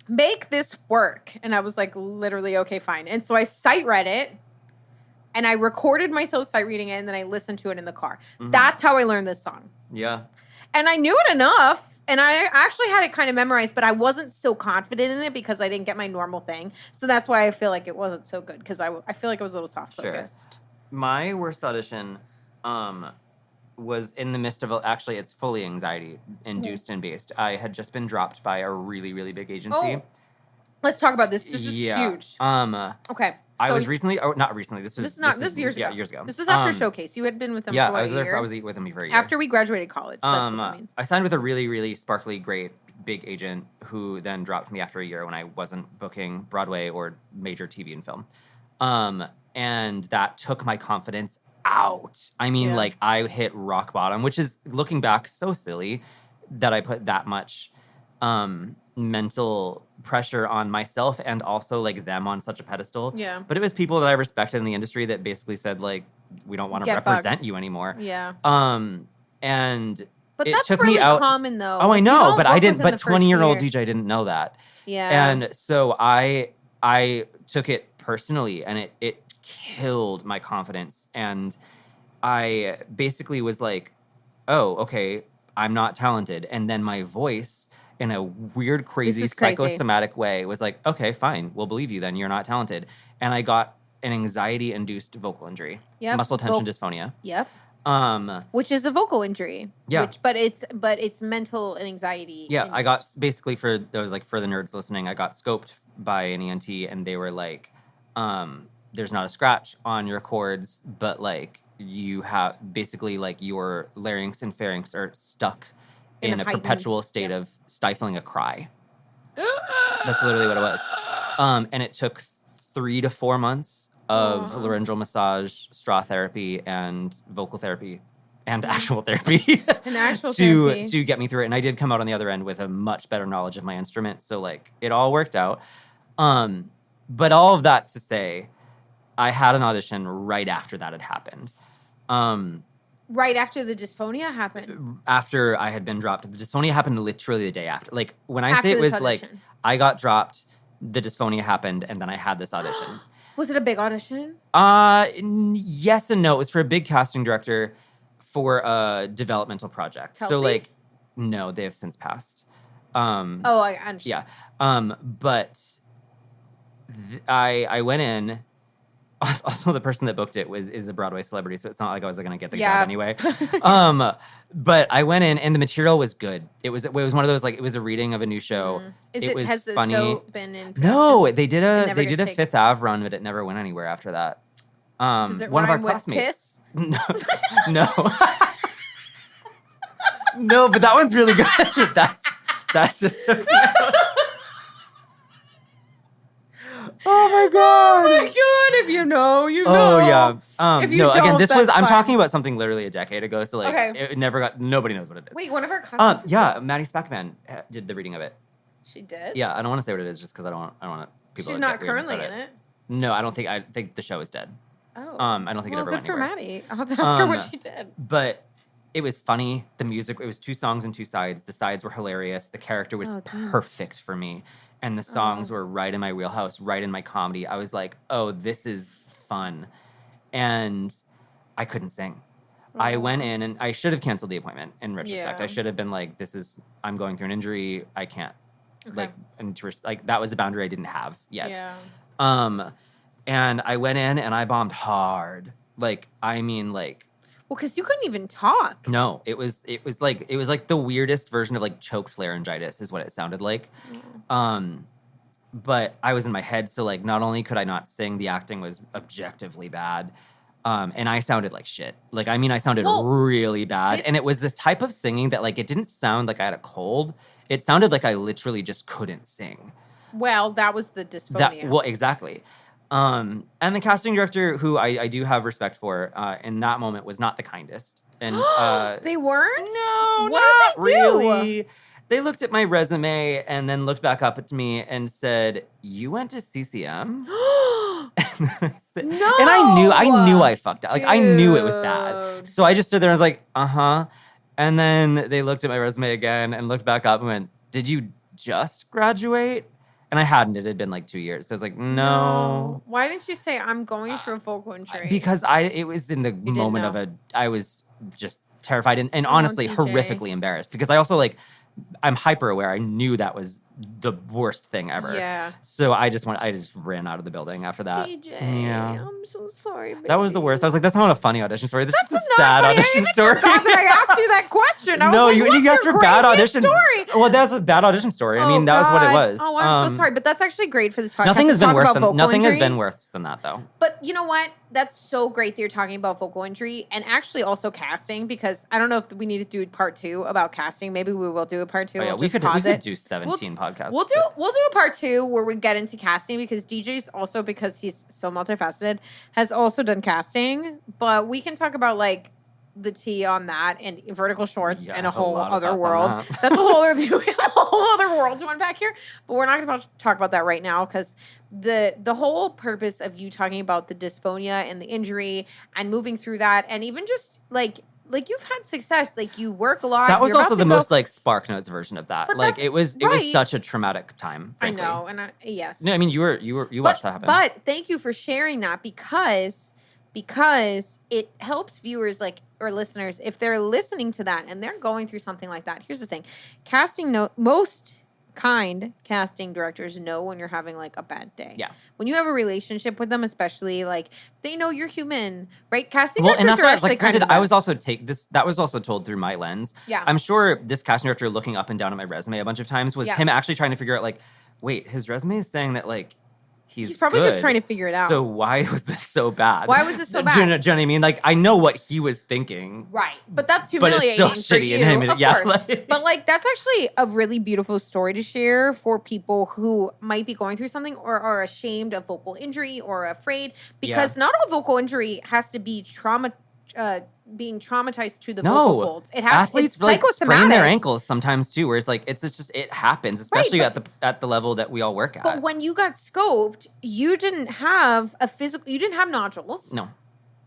make this work. And I was like, literally, okay, fine. And so I sight read it. And I recorded myself sight reading it, and then I listened to it in the car. Mm-hmm. That's how I learned this song. Yeah. And I knew it enough, and I actually had it kind of memorized, but I wasn't so confident in it because I didn't get my normal thing. So that's why I feel like it wasn't so good, because I feel like it was a little soft-focused. Sure. My worst audition was in the midst of, actually, it's fully anxiety-induced and based. I had just been dropped by a really, really big agency. Oh. Let's talk about this. This is huge. Okay. I was recently, not recently. This is years ago. Yeah, years ago. This was after Showcase. You had been with them for a year. I was with them for a year. After we graduated college. That's what that means. I signed with a really, really sparkly, great, big agent who then dropped me after a year when I wasn't booking Broadway or major TV and film. And that took my confidence out. I mean, like, I hit rock bottom, which is, looking back, so silly that I put that much mental pressure on myself and also, like, them on such a pedestal. Yeah. But it was people that I respected in the industry that basically said, like, we don't want to represent you anymore. Yeah. And but it that's took really me out. common, though. Oh, I know, but I didn't. But 20-year-old DJ didn't know that. Yeah. And so I took it personally, and it killed my confidence. And I basically was like, oh, okay, I'm not talented. And then my voice, in a weird, crazy, psychosomatic way, was like, okay, fine, we'll believe you then. You're not talented. And I got an anxiety-induced vocal injury. Yep. Muscle tension dysphonia. Yep. Which is a vocal injury. Yeah. But it's mental and anxiety. Yeah, I got basically, for the nerds listening, I got scoped by an ENT, and they were like, there's not a scratch on your cords, but like you have basically, like, your larynx and pharynx are stuck in a perpetual state of stifling a cry. That's literally what it was. And it took 3 to 4 months of laryngeal massage, straw therapy, and vocal therapy, and actual therapy to get me through it. And I did come out on the other end with a much better knowledge of my instrument. So, like, it all worked out. But all of that to say, I had an audition right after that had happened. Right after the dysphonia happened? After I had been dropped. The dysphonia happened literally the day after. Like, when I say it was audition. Like, I got dropped, the dysphonia happened, and then I had this audition. Was it a big audition? Yes and no. It was for a big casting director for a developmental project. Chelsea? So, like, no, they have since passed. I understand. Yeah. But I went in. Also, the person that booked it is a Broadway celebrity, so it's not like I was going to get the job anyway. But I went in, and the material was good. It was one of those, like, it was a reading of a new show. Has the show been in production? No, they did a Fifth Ave run, but it never went anywhere after that. Does it one rhyme of our classmates. Piss? No. No, but that one's really good. That just took me out. Oh my god! Oh my god! If you know, you know. Oh yeah. If you no, don't, again, this was. fine. I'm talking about something literally a decade ago. So, like, it never got. Nobody knows what it is. Wait, one of our classmates. Yeah, Maddie Spackman did the reading of it. She did. Yeah, I don't want to say what it is just because I don't want people. She's to not get weird currently about in it. No, I don't think. I think the show is dead. Oh. I don't think it ever went anywhere. Good for Maddie. I'll have to ask her what she did. But it was funny. The music. It was 2 songs and 2 sides. The sides were hilarious. The character was perfect for me. And the songs were right in my wheelhouse, right in my comedy. I was like, oh, this is fun. And I couldn't sing. I went in, and I should have canceled the appointment in retrospect. Yeah. I should have been like, I'm going through an injury. I can't. Okay. Like, that was a boundary I didn't have yet. Yeah. And I went in, and I bombed hard. Like, I mean, like. Well, because you couldn't even talk. No, it was like the weirdest version of, like, choked laryngitis is what it sounded like. But I was in my head, so, like, not only could I not sing, the acting was objectively bad. And I sounded like shit. Like, I mean, I sounded really bad. And it was this type of singing that, like, it didn't sound like I had a cold. It sounded like I literally just couldn't sing. Well, that was the dysphonia. Exactly. And the casting director, who I do have respect for, in that moment was not the kindest. And they weren't? No, what not really. They looked at my resume and then looked back up at me and said, "You went to CCM?" No. And I knew I fucked up. Like, I knew it was bad. So I just stood there and was like, uh-huh. And then they looked at my resume again and looked back up and went, "Did you just graduate?" And I hadn't. It had been like 2 years. So I was like, no. Why didn't you say, I'm going through a vocal injury? Because it was in the moment of I was just terrified and honestly horrifically embarrassed. Because I also, like, I'm hyper aware. I knew that was the worst thing ever. Yeah. So I just ran out of the building after that. DJ, yeah. I'm so sorry, baby. That was the worst. I was like, that's not a funny audition story. That's just a sad audition story. I forgot that I asked you that question. I was like, you asked for bad audition story? Well, that's a bad audition story. I mean, that was what it was. Oh, I'm so sorry, but that's actually great for this podcast. Nothing has been worse than that, though. But you know what? That's so great that you're talking about vocal injury and actually also casting, because I don't know if we need to do part 2 about casting. Maybe we will do a part 2. Oh, yeah, we could do 17 podcasts podcast. We'll do a part 2 where we get into casting, because DJ's also, because he's so multifaceted, has also done casting. But we can talk about like the tea on that and vertical shorts and a whole other world. That's a whole other world to unpack here. But we're not going to talk about that right now, because the whole purpose of you talking about the dysphonia and the injury and moving through that, and even just like you've had success, like you work a lot. That was also the most like Spark Notes version of that. Like it was such a traumatic time. Frankly. I know, and yes. No, I mean you watched that happen. But thank you for sharing that, because it helps viewers or listeners, if they're listening to that and they're going through something like that. Here's the thing: most kind casting directors know when you're having like a bad day. Yeah. When you have a relationship with them, especially, like they know you're human, right? Casting directors are actually kind of the best. I was also that was also told through my lens. Yeah. I'm sure this casting director looking up and down at my resume a bunch of times was him actually trying to figure out like, wait, his resume is saying that like he's probably good, just trying to figure it out. So why was this so bad? Why was this so bad? Do you know what I mean? Like I know what he was thinking. Right. But that's humiliating but it's still for shitty you, in him. of course. But like that's actually a really beautiful story to share for people who might be going through something or are ashamed of vocal injury or afraid, because not all vocal injury has to be being traumatized to the vocal folds. It has athletes it's psychosomatic. Sprain their ankles sometimes too, where it's like it's just it happens, especially at the level that we all work at. But when you got scoped, you didn't have you didn't have nodules. No.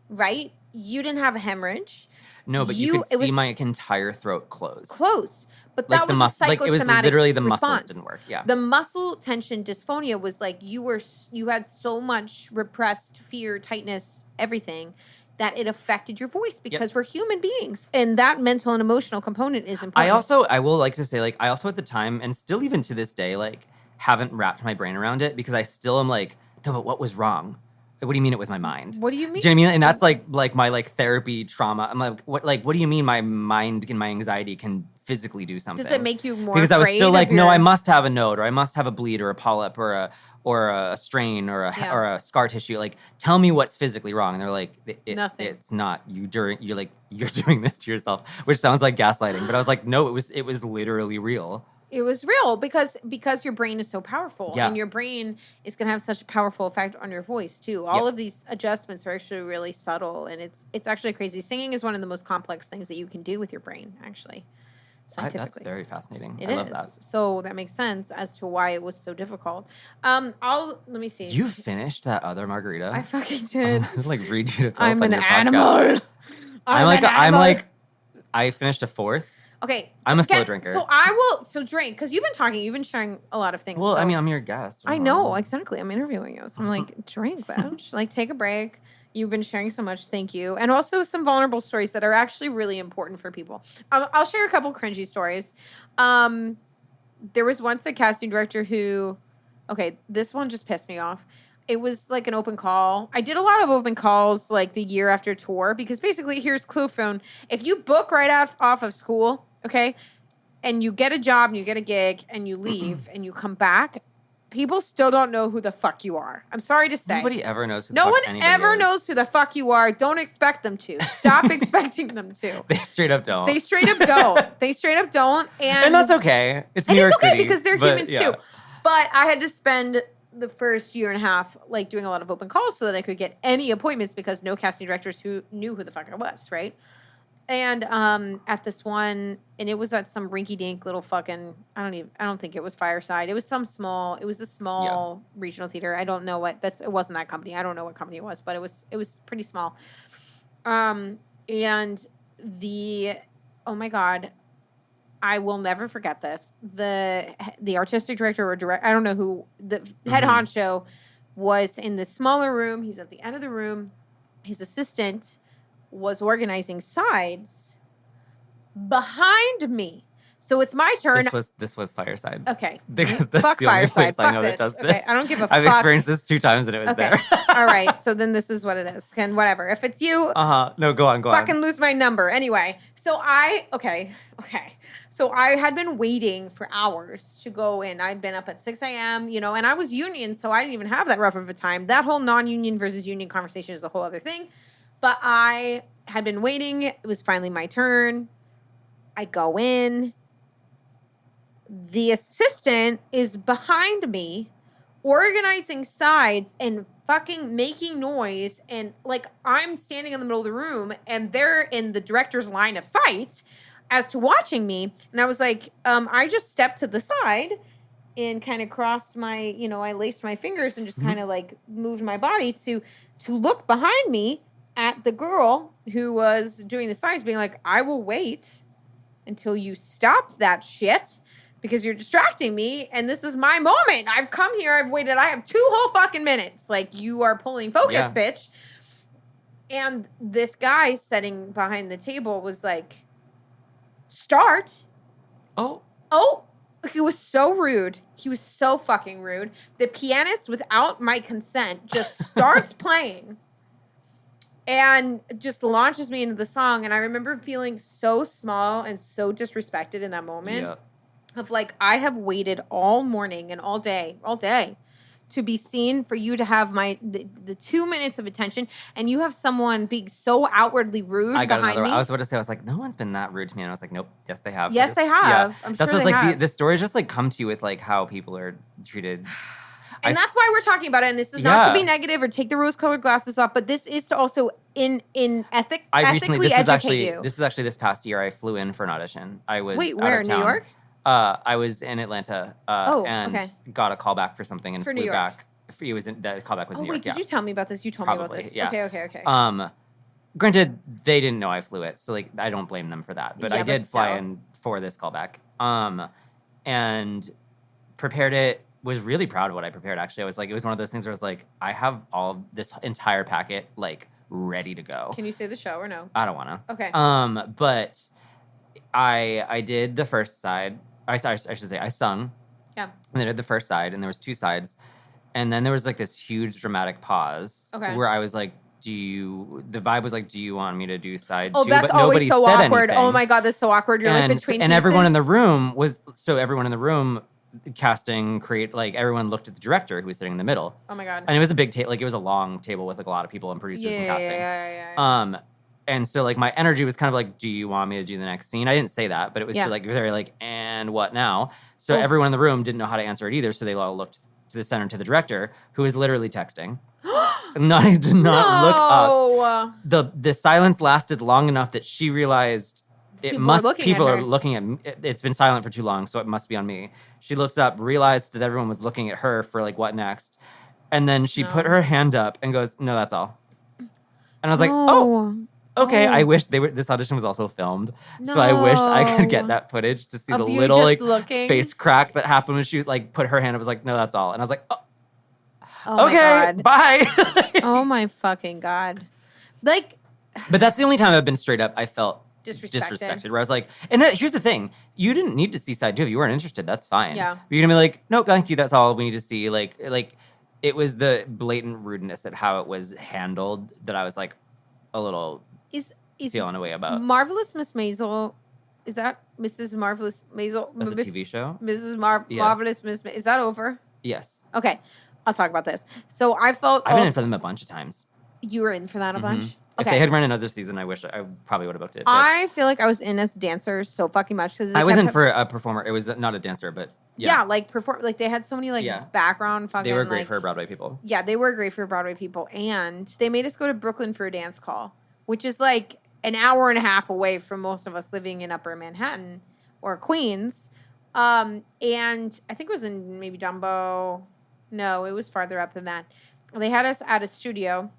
Right? You didn't have a hemorrhage. No, but you could see my entire throat closed. But that was a psychosomatic it was literally the response. muscles didn't work. Yeah. The muscle tension dysphonia was like you had so much repressed fear, tightness, everything, that it affected your voice, because we're human beings, and that mental and emotional component is important. I will like to say, like, I also at the time, and still even to this day, like, haven't wrapped my brain around it, because I still am like, no, but what was wrong? What do you mean it was my mind? What do you mean? Do you know what I mean? And that's like my like therapy trauma. I'm like, what do you mean my mind and my anxiety can physically do something? Does it make you more because I was afraid still like, of no, I must have a node, or I must have a bleed, or a polyp, or a strain, or a scar tissue. Like, tell me what's physically wrong. And they're like, nothing. It's not. You're doing this to yourself, which sounds like gaslighting. But I was like, no, it was literally real. It was real because your brain is so powerful, and your brain is going to have such a powerful effect on your voice too. All of these adjustments are actually really subtle, and it's actually crazy. Singing is one of the most complex things that you can do with your brain, actually, scientifically. That's very fascinating. I love that. So that makes sense as to why it was so difficult. Let me see. You finished that other margarita? I fucking did. I'm like read you to I'm an animal. I finished a fourth. Okay. I'm a slow drinker. So drink, because you've been sharing a lot of things. Well, I mean, I'm your guest. I know, exactly. I'm interviewing you. So I'm like, drink, bitch. Like, take a break. You've been sharing so much. Thank you. And also some vulnerable stories that are actually really important for people. I'll share a couple cringy stories. There was once a casting director who, this one just pissed me off. It was like an open call. I did a lot of open calls like the year after tour, because basically here's clue phone. If you book right off of school, and you get a job and you get a gig and you leave and you come back, people still don't know who the fuck you are. I'm sorry to say. Nobody ever knows who the fuck anybody is. No one ever knows who the fuck you are. Don't expect them to. Stop expecting them to. They straight up don't. And that's okay. It's New York City, because they're humans too. But I had to spend the first year and a half like doing a lot of open calls so that I could get any appointments, because no casting directors who knew who the fuck I was, right? And at this one, and it was at some rinky-dink little fucking, I don't think it was Fireside. It was a small regional theater. I don't know it wasn't that company. I don't know what company it was, but it was pretty small. And oh my God, I will never forget this. The artistic director or I don't know who, the head honcho was in the smaller room. He's at the end of the room. His assistant was organizing sides behind me. So it's my turn. This was Fireside. Okay. Because that's fuck the only Fireside. place I Fuck know this. that does Okay. this. I don't give a fuck. I've experienced this 2 times and it was there. All right. So then this is what it is. And whatever. If it's you. No, go on. Fucking lose my number. Anyway. So okay. So I had been waiting for hours to go in. I'd been up at 6 a.m., and I was union, so I didn't even have that rough of a time. That whole non-union versus union conversation is a whole other thing. But I had been waiting. It was finally my turn. I go in. the assistant is behind me organizing sides and fucking making noise, and like I'm standing in the middle of the room and they're in the director's line of sight as to watching me. And I was like, I just stepped to the side and kind of crossed my, I laced my fingers and just kind of like moved my body to look behind me at the girl who was doing the sides, being like, I will wait until you stop that shit because you're distracting me and this is my moment. I've come here, I've waited, I have 2 whole fucking minutes. Like, you are pulling focus, bitch. And this guy sitting behind the table was like, start. Oh. He was so rude. He was so fucking rude. The pianist, without my consent, just starts playing and just launches me into the song. And I remember feeling so small and so disrespected in that moment of like, I have waited all morning and all day to be seen, for you to have the 2 minutes of attention, and you have someone being so outwardly rude behind me. I was about to say, I was like, no one's been that rude to me. And I was like, nope, yes, they have. Yes, they have. Yeah. I'm sure they have. The stories just like come to you with like how people are treated. And that's why we're talking about it. And this is not to be negative or take the rose-colored glasses off, but this is to also ethically educate you. This was actually this past year. I flew in for an audition. I was where, in New York? I was in Atlanta and got a call back for something and flew back. The callback was New York. Wait, did you tell me about this? You told me about this. Yeah. Okay. Granted, they didn't know I flew it, so like I don't blame them for that. But I did fly in for this callback. And prepared it. Was really proud of what I prepared. Actually, I was like, it was one of those things where I was like, I have all this entire packet like ready to go. Can you say the show or no? I don't want to. Okay. But I did the first side. I should say I sung. Yeah. And I did the first side, and there was 2 sides, and then there was like this huge dramatic pause. Okay. Where I was like, the vibe was like, do you want me to do side 2? Oh, that's always so awkward. Anything. Oh my God, that's so awkward. You're like between pieces. Everyone in the room casting, everyone looked at the director who was sitting in the middle. Oh my God. And it was a big table, it was a long table with like a lot of people and producers and casting. Yeah. And so like my energy was kind of like, do you want me to do the next scene? I didn't say that, but it was like very like, and what now? So everyone in the room didn't know how to answer it either. So they all looked to the center, to the director, who was literally texting. Did not look up. The silence lasted long enough that she realized people are looking at it's been silent for too long, so it must be on me. She looks up, realized that everyone was looking at her for like, what next? And then she put her hand up and goes, no, that's all. And I was like, oh, okay. I wish this audition was also filmed. So I wish I could get that footage to see the little like face crack that happened when she like put her hand up, was like, no, that's all. And I was like, oh okay, bye. Oh my fucking God. Like, but that's the only time I've been straight up, I felt disrespected. Where I was like, and here's the thing, you didn't need to see side 2 if you weren't interested. That's fine. Yeah, you're gonna be like, nope, thank you. That's all we need to see. Like it was the blatant rudeness at how it was handled that I was like a little feeling away about. Marvelous Miss Maisel, is that Mrs. Marvelous Maisel? That's a TV show. Mrs. Marvelous Miss Maisel. Is that over? Yes. Okay, I'll talk about this. So I've been in for them a bunch of times. You were in for that a bunch? Okay. If they had run another season, I wish I probably would have booked it. I feel like I was in as a dancer so fucking much. I was in for a performer. It was not a dancer, but like they had so many background fucking. They were great for Broadway people. Yeah, they were great for Broadway people, and they made us go to Brooklyn for a dance call, which is like an hour and a half away from most of us living in Upper Manhattan or Queens. And I think it was in maybe Dumbo. No, it was farther up than that. They had us at a studio,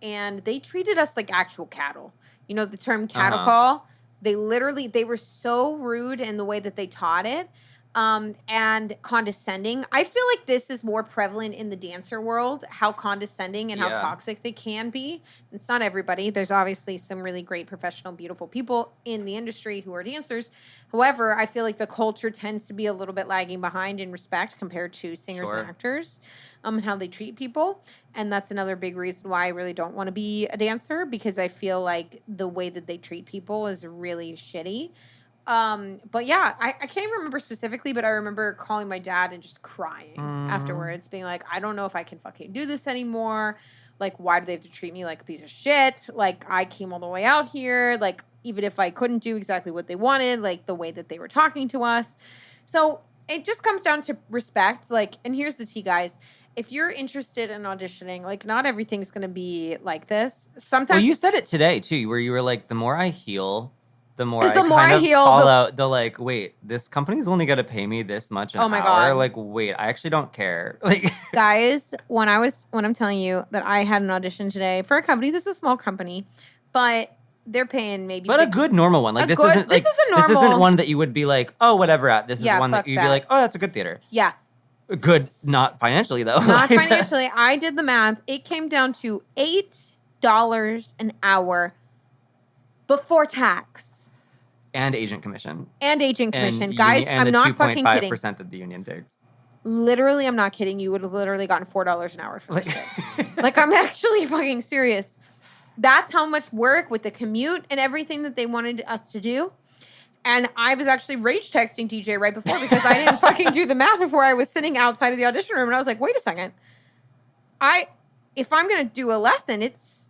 and they treated us like actual cattle. You know the term cattle call? They were so rude in the way that they taught it, and condescending. I feel like this is more prevalent in the dancer world, how condescending and how toxic they can be. It's not everybody. There's obviously some really great professional, beautiful people in the industry who are dancers. However, I feel like the culture tends to be a little bit lagging behind in respect compared to singers and actors, and how they treat people. And that's another big reason why I really don't want to be a dancer, because I feel like the way that they treat people is really shitty. But yeah, I can't even remember specifically, but I remember calling my dad and just crying afterwards, being like, I don't know if I can fucking do this anymore. Like, why do they have to treat me like a piece of shit? Like, I came all the way out here. Like, even if I couldn't do exactly what they wanted, like the way that they were talking to us. So it just comes down to respect. Like, and here's the tea, guys. If you're interested in auditioning, like, not everything's going to be like this. Sometimes. Well, you said it today, too, where you were like, the more I heal, the more I fall out. The like, wait, this company's only going to pay me this much an hour? God. Like, wait, I actually don't care. Like, guys, when I'm telling you that I had an audition today for a company, this is a small company, but they're paying maybe. But a good normal one. Like, this isn't one that you would be like, oh, whatever at. This is one that you'd be like, oh, that's a good theater. Yeah. Good, not financially, though. Not financially. I did the math. It came down to $8 an hour before tax. And agent commission. Guys, I'm not fucking kidding. 2.5% that the union takes. Literally, I'm not kidding. You would have literally gotten $4 an hour for this shit. Like, I'm actually fucking serious. That's how much work with the commute and everything that they wanted us to do. And I was actually rage texting DJ right before because I didn't fucking do the math before. I was sitting outside of the audition room and I was like, wait a second. If I'm going to do a lesson, it's,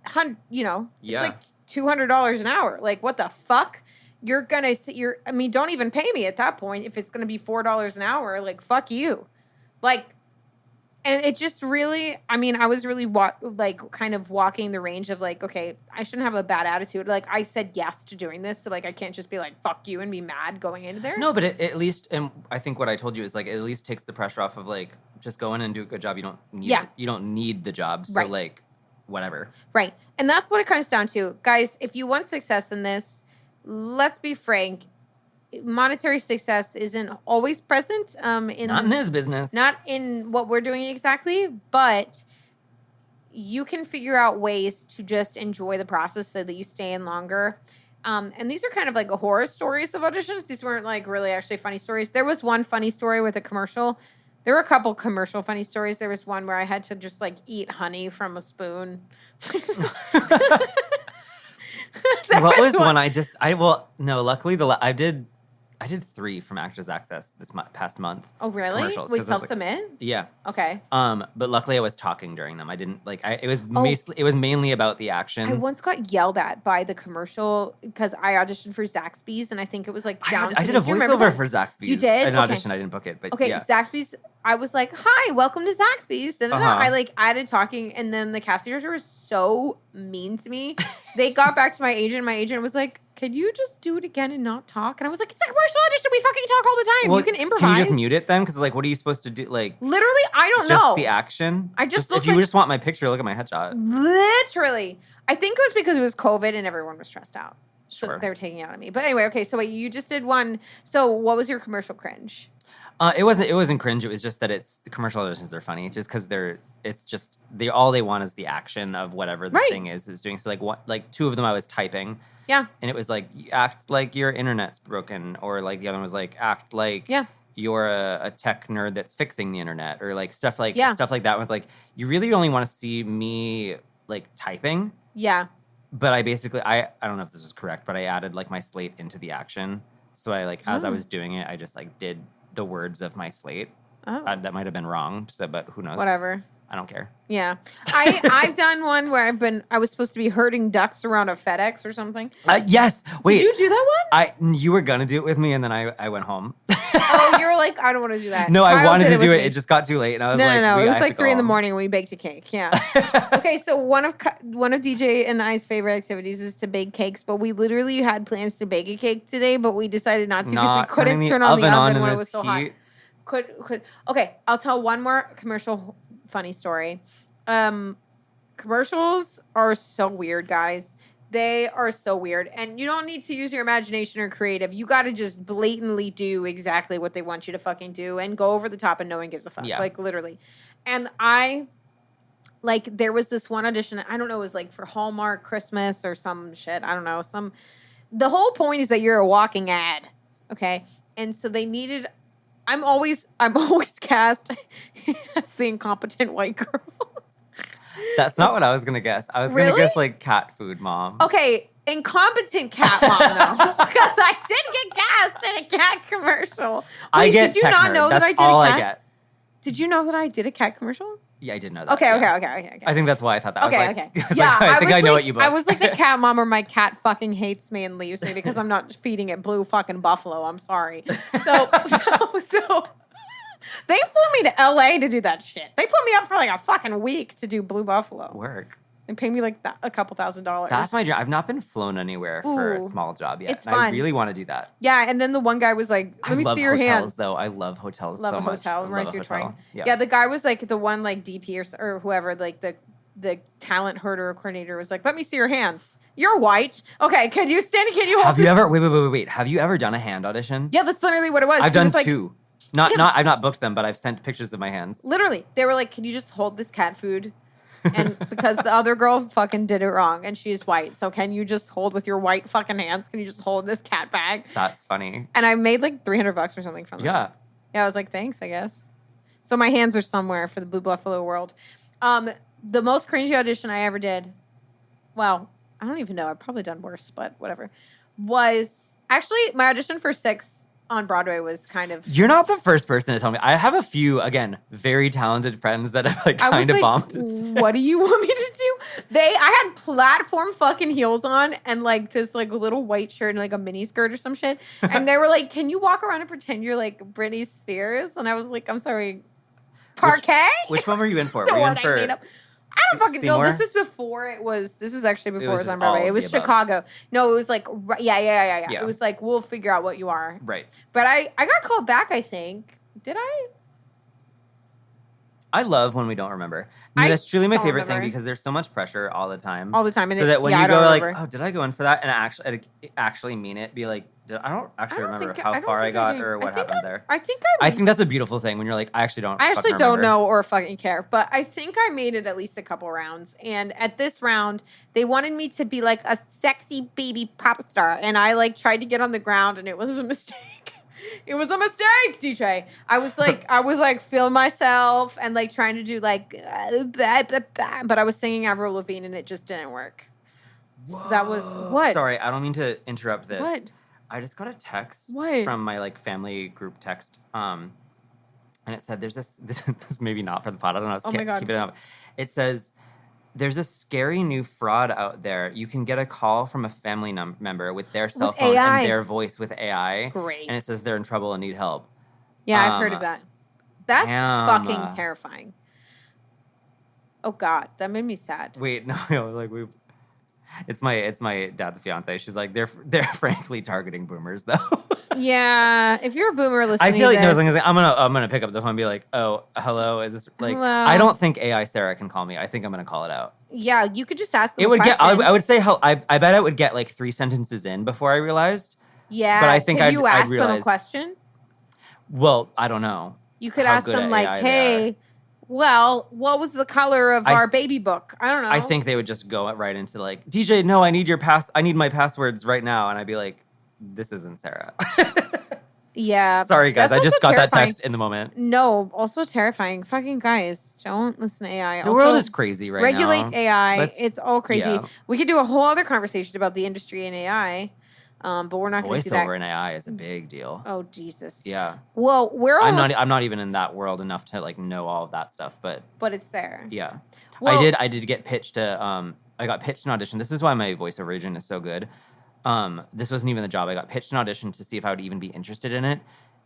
it's like $200 an hour. Like, what the fuck? Don't even pay me at that point. If it's going to be $4 an hour, like, fuck you. Like, and it just really, I was really kind of walking the range of like, okay, I shouldn't have a bad attitude. Like, I said yes to doing this. So like, I can't just be like, fuck you and be mad going into there. No, but at least, and I think what I told you is like, it at least takes the pressure off of like, just go in and do a good job. You don't need the job. So like, whatever. Right. And that's what it comes down to. Guys, if you want success in this, let's be frank. Monetary success isn't always present not in this business, not in what we're doing exactly, but you can figure out ways to just enjoy the process so that you stay in longer. And these are kind of like horror stories of auditions. These weren't like really actually funny stories. There was one funny story with a commercial. There were a couple commercial funny stories. There was one where I had to just like eat honey from a spoon. What was one luckily I did 3 from Actors Access this past month. Oh, really? We self-submit? Yeah. Okay. But luckily I was talking during them. I didn't it was mainly about the action. I once got yelled at by the commercial because I auditioned for Zaxby's and I think it was like I did a voiceover for Zaxby's. You did? An audition. I didn't book it, but okay, yeah. Zaxby's. I was like, "Hi, welcome to Zaxby's." And I added talking, and then the casting director was so mean to me. They got back to my agent. My agent was like, "Can you just do it again and not talk?" And I was like, "It's a commercial audition. We fucking talk all the time. Well, you can improvise." Can you just mute it then? Because what are you supposed to do? Like, literally, I don't know. Just the action. If you just want my picture, look at my headshot. Literally, I think it was because it was COVID and everyone was stressed out, so sure. They were taking it out on me. But anyway, okay. So wait, you just did one. So what was your commercial cringe? It wasn't cringe. It was just that the commercial auditions are funny, just because all they want is the action of whatever the thing is doing. So like 2 of them I was typing. Yeah. And it was like, act like your internet's broken, or like the other one was like, act like you're a tech nerd that's fixing the internet, or like stuff like that. It was like, you really only want to see me like typing. Yeah. But I basically I don't know if this was correct, but I added like my slate into the action. So I as I was doing it, I just like did the words of my slate. Oh. That might have been wrong, but who knows? Whatever. I don't care. Yeah. I've done one where I was supposed to be herding ducks around a FedEx or something. Yes. Wait. Did you do that one? You were going to do it with me, and then I went home. Oh, you were like, I don't want to do that. No, I wanted to do it. It just got too late, and I was No. It was like 3 a.m. and we baked a cake. Yeah. Okay, so one of DJ and I's favorite activities is to bake cakes, but we literally had plans to bake a cake today, but we decided not to because we couldn't turn on the oven when it was so hot. Okay, I'll tell one more commercial funny story. Commercials are so weird, guys. They are so weird. And you don't need to use your imagination or creative. You got to just blatantly do exactly what they want you to fucking do and go over the top and no one gives a fuck. Yeah. Like, literally. And there was this one audition. I don't know. It was like for Hallmark Christmas or some shit. I don't know. The whole point is that you're a walking ad. Okay. And so they needed... I'm always cast as the incompetent white girl. That's not what I was going to guess. I was going to guess like cat food mom. Okay, incompetent cat mom though. Because I did get cast in a cat commercial. Wait, I get did you not know That's that I did all a cat? I get. Did you know that I did a cat commercial? Yeah, I did know that. Okay. I think that's why I thought that. Okay. I was Yeah, like, I think I know what you booked. I was like the cat mom or my cat fucking hates me and leaves me because I'm not feeding it blue fucking buffalo. I'm sorry. So they flew me to LA to do that shit. They put me up for like a fucking week to do blue buffalo. Work. They paid me like a couple $1,000s. That's my dream. I've not been flown anywhere for a small job yet. It's fun. I really want to do that. Yeah, and then the one guy was like, "Let me see your hands." Though I love hotels so much. Love a hotel. Love You're trying. Yeah. Yeah, the guy was like the one like DP or whoever, like the talent herder or coordinator was like, "Let me see your hands. You're white. Okay, can you hold Have you ever wait. Have you ever done a hand audition? Yeah, that's literally what it was. I've done like, two. I've not booked them, but I've sent pictures of my hands. Literally. They were like, "Can you just hold this cat food?" And because the other girl fucking did it wrong and she's white. So can you just hold with your white fucking hands? Can you just hold this cat bag? That's funny. And I made like $300 or something from them. Yeah. Yeah, I was like, thanks, I guess. So my hands are somewhere for the Blue Buffalo world. The most cringy audition I ever did, well, I don't even know. I've probably done worse, but whatever, was actually my audition for 6 on Broadway was kind of... You're not the first person to tell me. I have a few, again, very talented friends that have like kind of bombed. What do you want me to do? I had platform fucking heels on and like this like little white shirt and like a mini skirt or some shit. And they were like, "Can you walk around and pretend you're like Britney Spears?" And I was like, "I'm sorry, parquet?" Which one were you in for? The were you one in for? I made up. I don't fucking know. Seymour? This was before it was. This was actually before it was on all Broadway. It of was the above. Chicago. No, it was like yeah. Yeah. It was like we'll figure out what you are. Right. But I got called back. I think. Did I? I love when we don't remember. No, that's truly my don't favorite thing remember. because there's so much pressure all the time. All the time. And So that when I you don't go like, remember. "Oh, did I go in for that?" and I actually mean it, be like, I don't actually remember how far I got or what happened there. I think I think that's a beautiful thing when you're like, I actually don't don't know or fucking care, but I think I made it at least a couple rounds. And at this round, they wanted me to be like a sexy baby pop star. And I like tried to get on the ground and it was a mistake. It was a mistake, DJ. I was like feeling myself and like trying to do like, but I was singing Avril Lavigne and it just didn't work. So that was what? Sorry, I don't mean to interrupt this. What? I just got a text What? from my like family group text. And it said there's this maybe not for the pod. I don't know. Oh my God. Keep it up. It says there's a scary new fraud out there. You can get a call from a family member with their cell phone AI. and their voice with AI. Great. And it says they're in trouble and need help. Yeah, I've heard of that. That's damn. fucking terrifying. Oh God, that made me sad. Wait, no, like it's my dad's fiance. She's like they're frankly targeting boomers though. Yeah, if you're a boomer listening, I feel like to this, I'm gonna pick up the phone and be like, "Oh, hello, is this like?" Hello. I don't think AI Sarah can call me. I think I'm gonna call it out. yeah, you could just ask them It would a get. question. I would say how. I bet I would get like 3 sentences in before I realized. Yeah, but I think can I'd you ask them a realize- question? Well, I don't know. You could how ask good them at like, AI they "Hey, well, what was the color of our baby book?" I don't know. I think they would just go right into like, DJ, no, I need my passwords right now, and I'd be like, this isn't Sarah. Yeah. Sorry, guys, that's I just also got that terrifying. text in the moment. No, also terrifying. Fucking guys, don't listen to AI. The also, world is crazy right now. regulate AI. Let's- It's all crazy. yeah. We could do a whole other conversation about the industry and AI, but we're not going to do that. Voiceover in AI is a big deal. Oh Jesus. Yeah. Well, we're almost, I'm not even in that world enough to like know all of that stuff, but but it's there. yeah. Well, I did get pitched to I got pitched an audition. This is why my voiceover agent is so good. This wasn't even the job. I got pitched an audition to see if I would even be interested in it.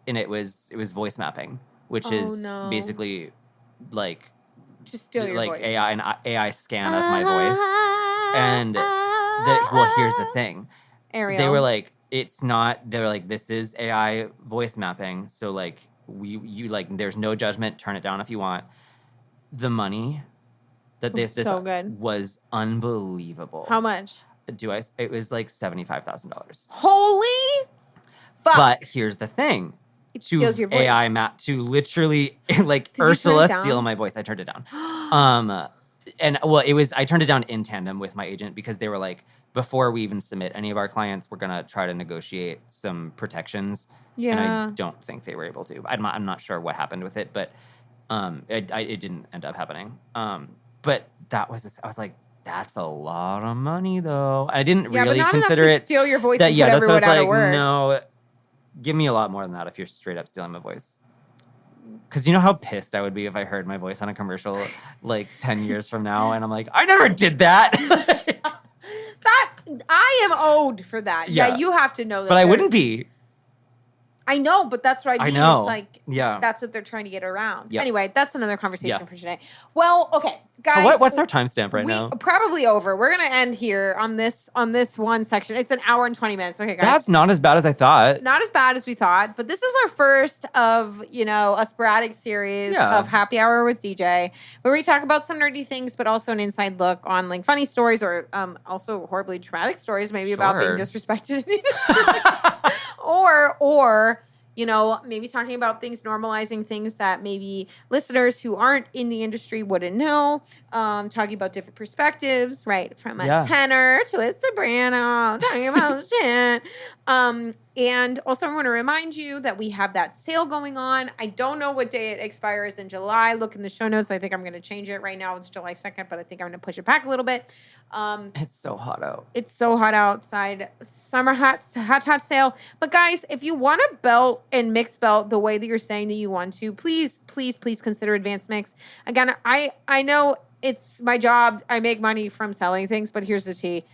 And it was voice mapping, which is basically like just steal your like voice. an AI scan of my voice. And well, here's the thing. Ariel. They were like, it's not. They were like, this is AI voice mapping. So like you like, there's no judgment. Turn it down if you want. The money that this so good. was unbelievable. How much? It was like $75,000. Holy fuck! But here's the thing. It steals your voice. AI map to literally like Did you Ursula turn it steal down? my voice. I turned it down. And well, I turned it down in tandem with my agent because they were like, before we even submit any of our clients, we're gonna try to negotiate some protections. Yeah. And I don't think they were able to. I'm not sure what happened with it, but it didn't end up happening. But that was I was like, that's a lot of money though. I didn't Yeah, really but not consider enough to it. steal your voice That, and yeah, put that's what I everyone was out like. of work. No, give me a lot more than that if you're straight up stealing my voice. Because you know how pissed I would be if I heard my voice on a commercial like 10 years from now, and I'm like, I never did that. That I am owed for that. Yeah, you have to know that. But I wouldn't be. I know, but that's what I mean. I know. It's like, that's what they're trying to get around. Yep. Anyway, that's another conversation for today. Well, okay, guys. What's our timestamp right now? Probably over. We're going to end here on this one section. It's an hour and 20 minutes. Okay, guys. That's not as bad as I thought. Not as bad as we thought, but this is our first of, a sporadic series of Happy Hour with DJ, where we talk about some nerdy things, but also an inside look on like funny stories or also horribly traumatic stories, maybe about being disrespected in the industry. or maybe talking about things, normalizing things that maybe listeners who aren't in the industry wouldn't know, talking about different perspectives, right? From a tenor to a soprano, talking about shit. And also I want to remind you that we have that sale going on. I don't know what day it expires in July. Look in the show notes. I think I'm going to change it right now. It's July 2nd, but I think I'm going to push it back a little bit. It's so hot out. It's so hot outside. Summer hot sale. But guys, if you want to belt and mix belt the way that you're saying that you want to, please consider advanced mix. Again, I know it's my job. I make money from selling things, but here's the tea.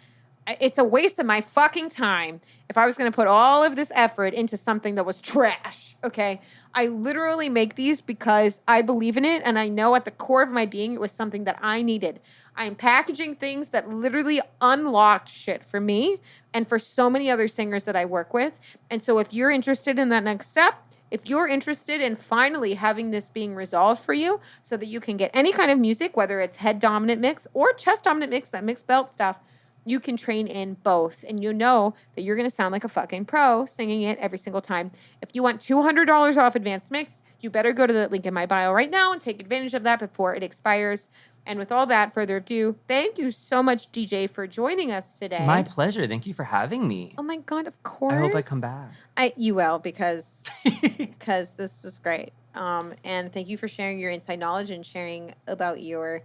It's a waste of my fucking time if I was going to put all of this effort into something that was trash, okay? I literally make these because I believe in it, and I know at the core of my being it was something that I needed. I'm packaging things that literally unlocked shit for me and for so many other singers that I work with. And so if you're interested in that next step, if you're interested in finally having this being resolved for you so that you can get any kind of music, whether it's head dominant mix or chest dominant mix, that mixed belt stuff, you can train in both. And you know that you're going to sound like a fucking pro singing it every single time. If you want $200 off advanced mix, you better go to the link in my bio right now and take advantage of that before it expires. And with all that further ado, thank you so much, DJ, for joining us today. My pleasure. Thank you for having me. Oh my God, of course. I hope I come back. You will, because this was great. And thank you for sharing your inside knowledge and sharing about your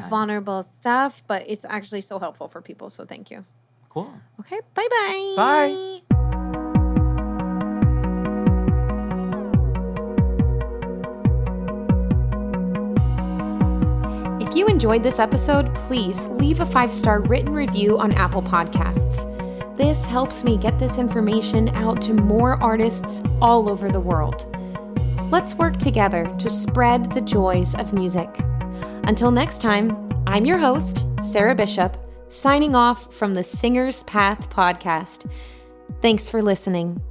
vulnerable stuff. But it's actually so helpful for people. So thank you. Cool. Okay. Bye-bye. Bye. If you enjoyed this episode, please leave a 5-star written review on Apple Podcasts. This helps me get this information out to more artists all over the world. Let's work together to spread the joys of music. Until next time, I'm your host, Sarah Bishop, signing off from the Singer's Path podcast. Thanks for listening.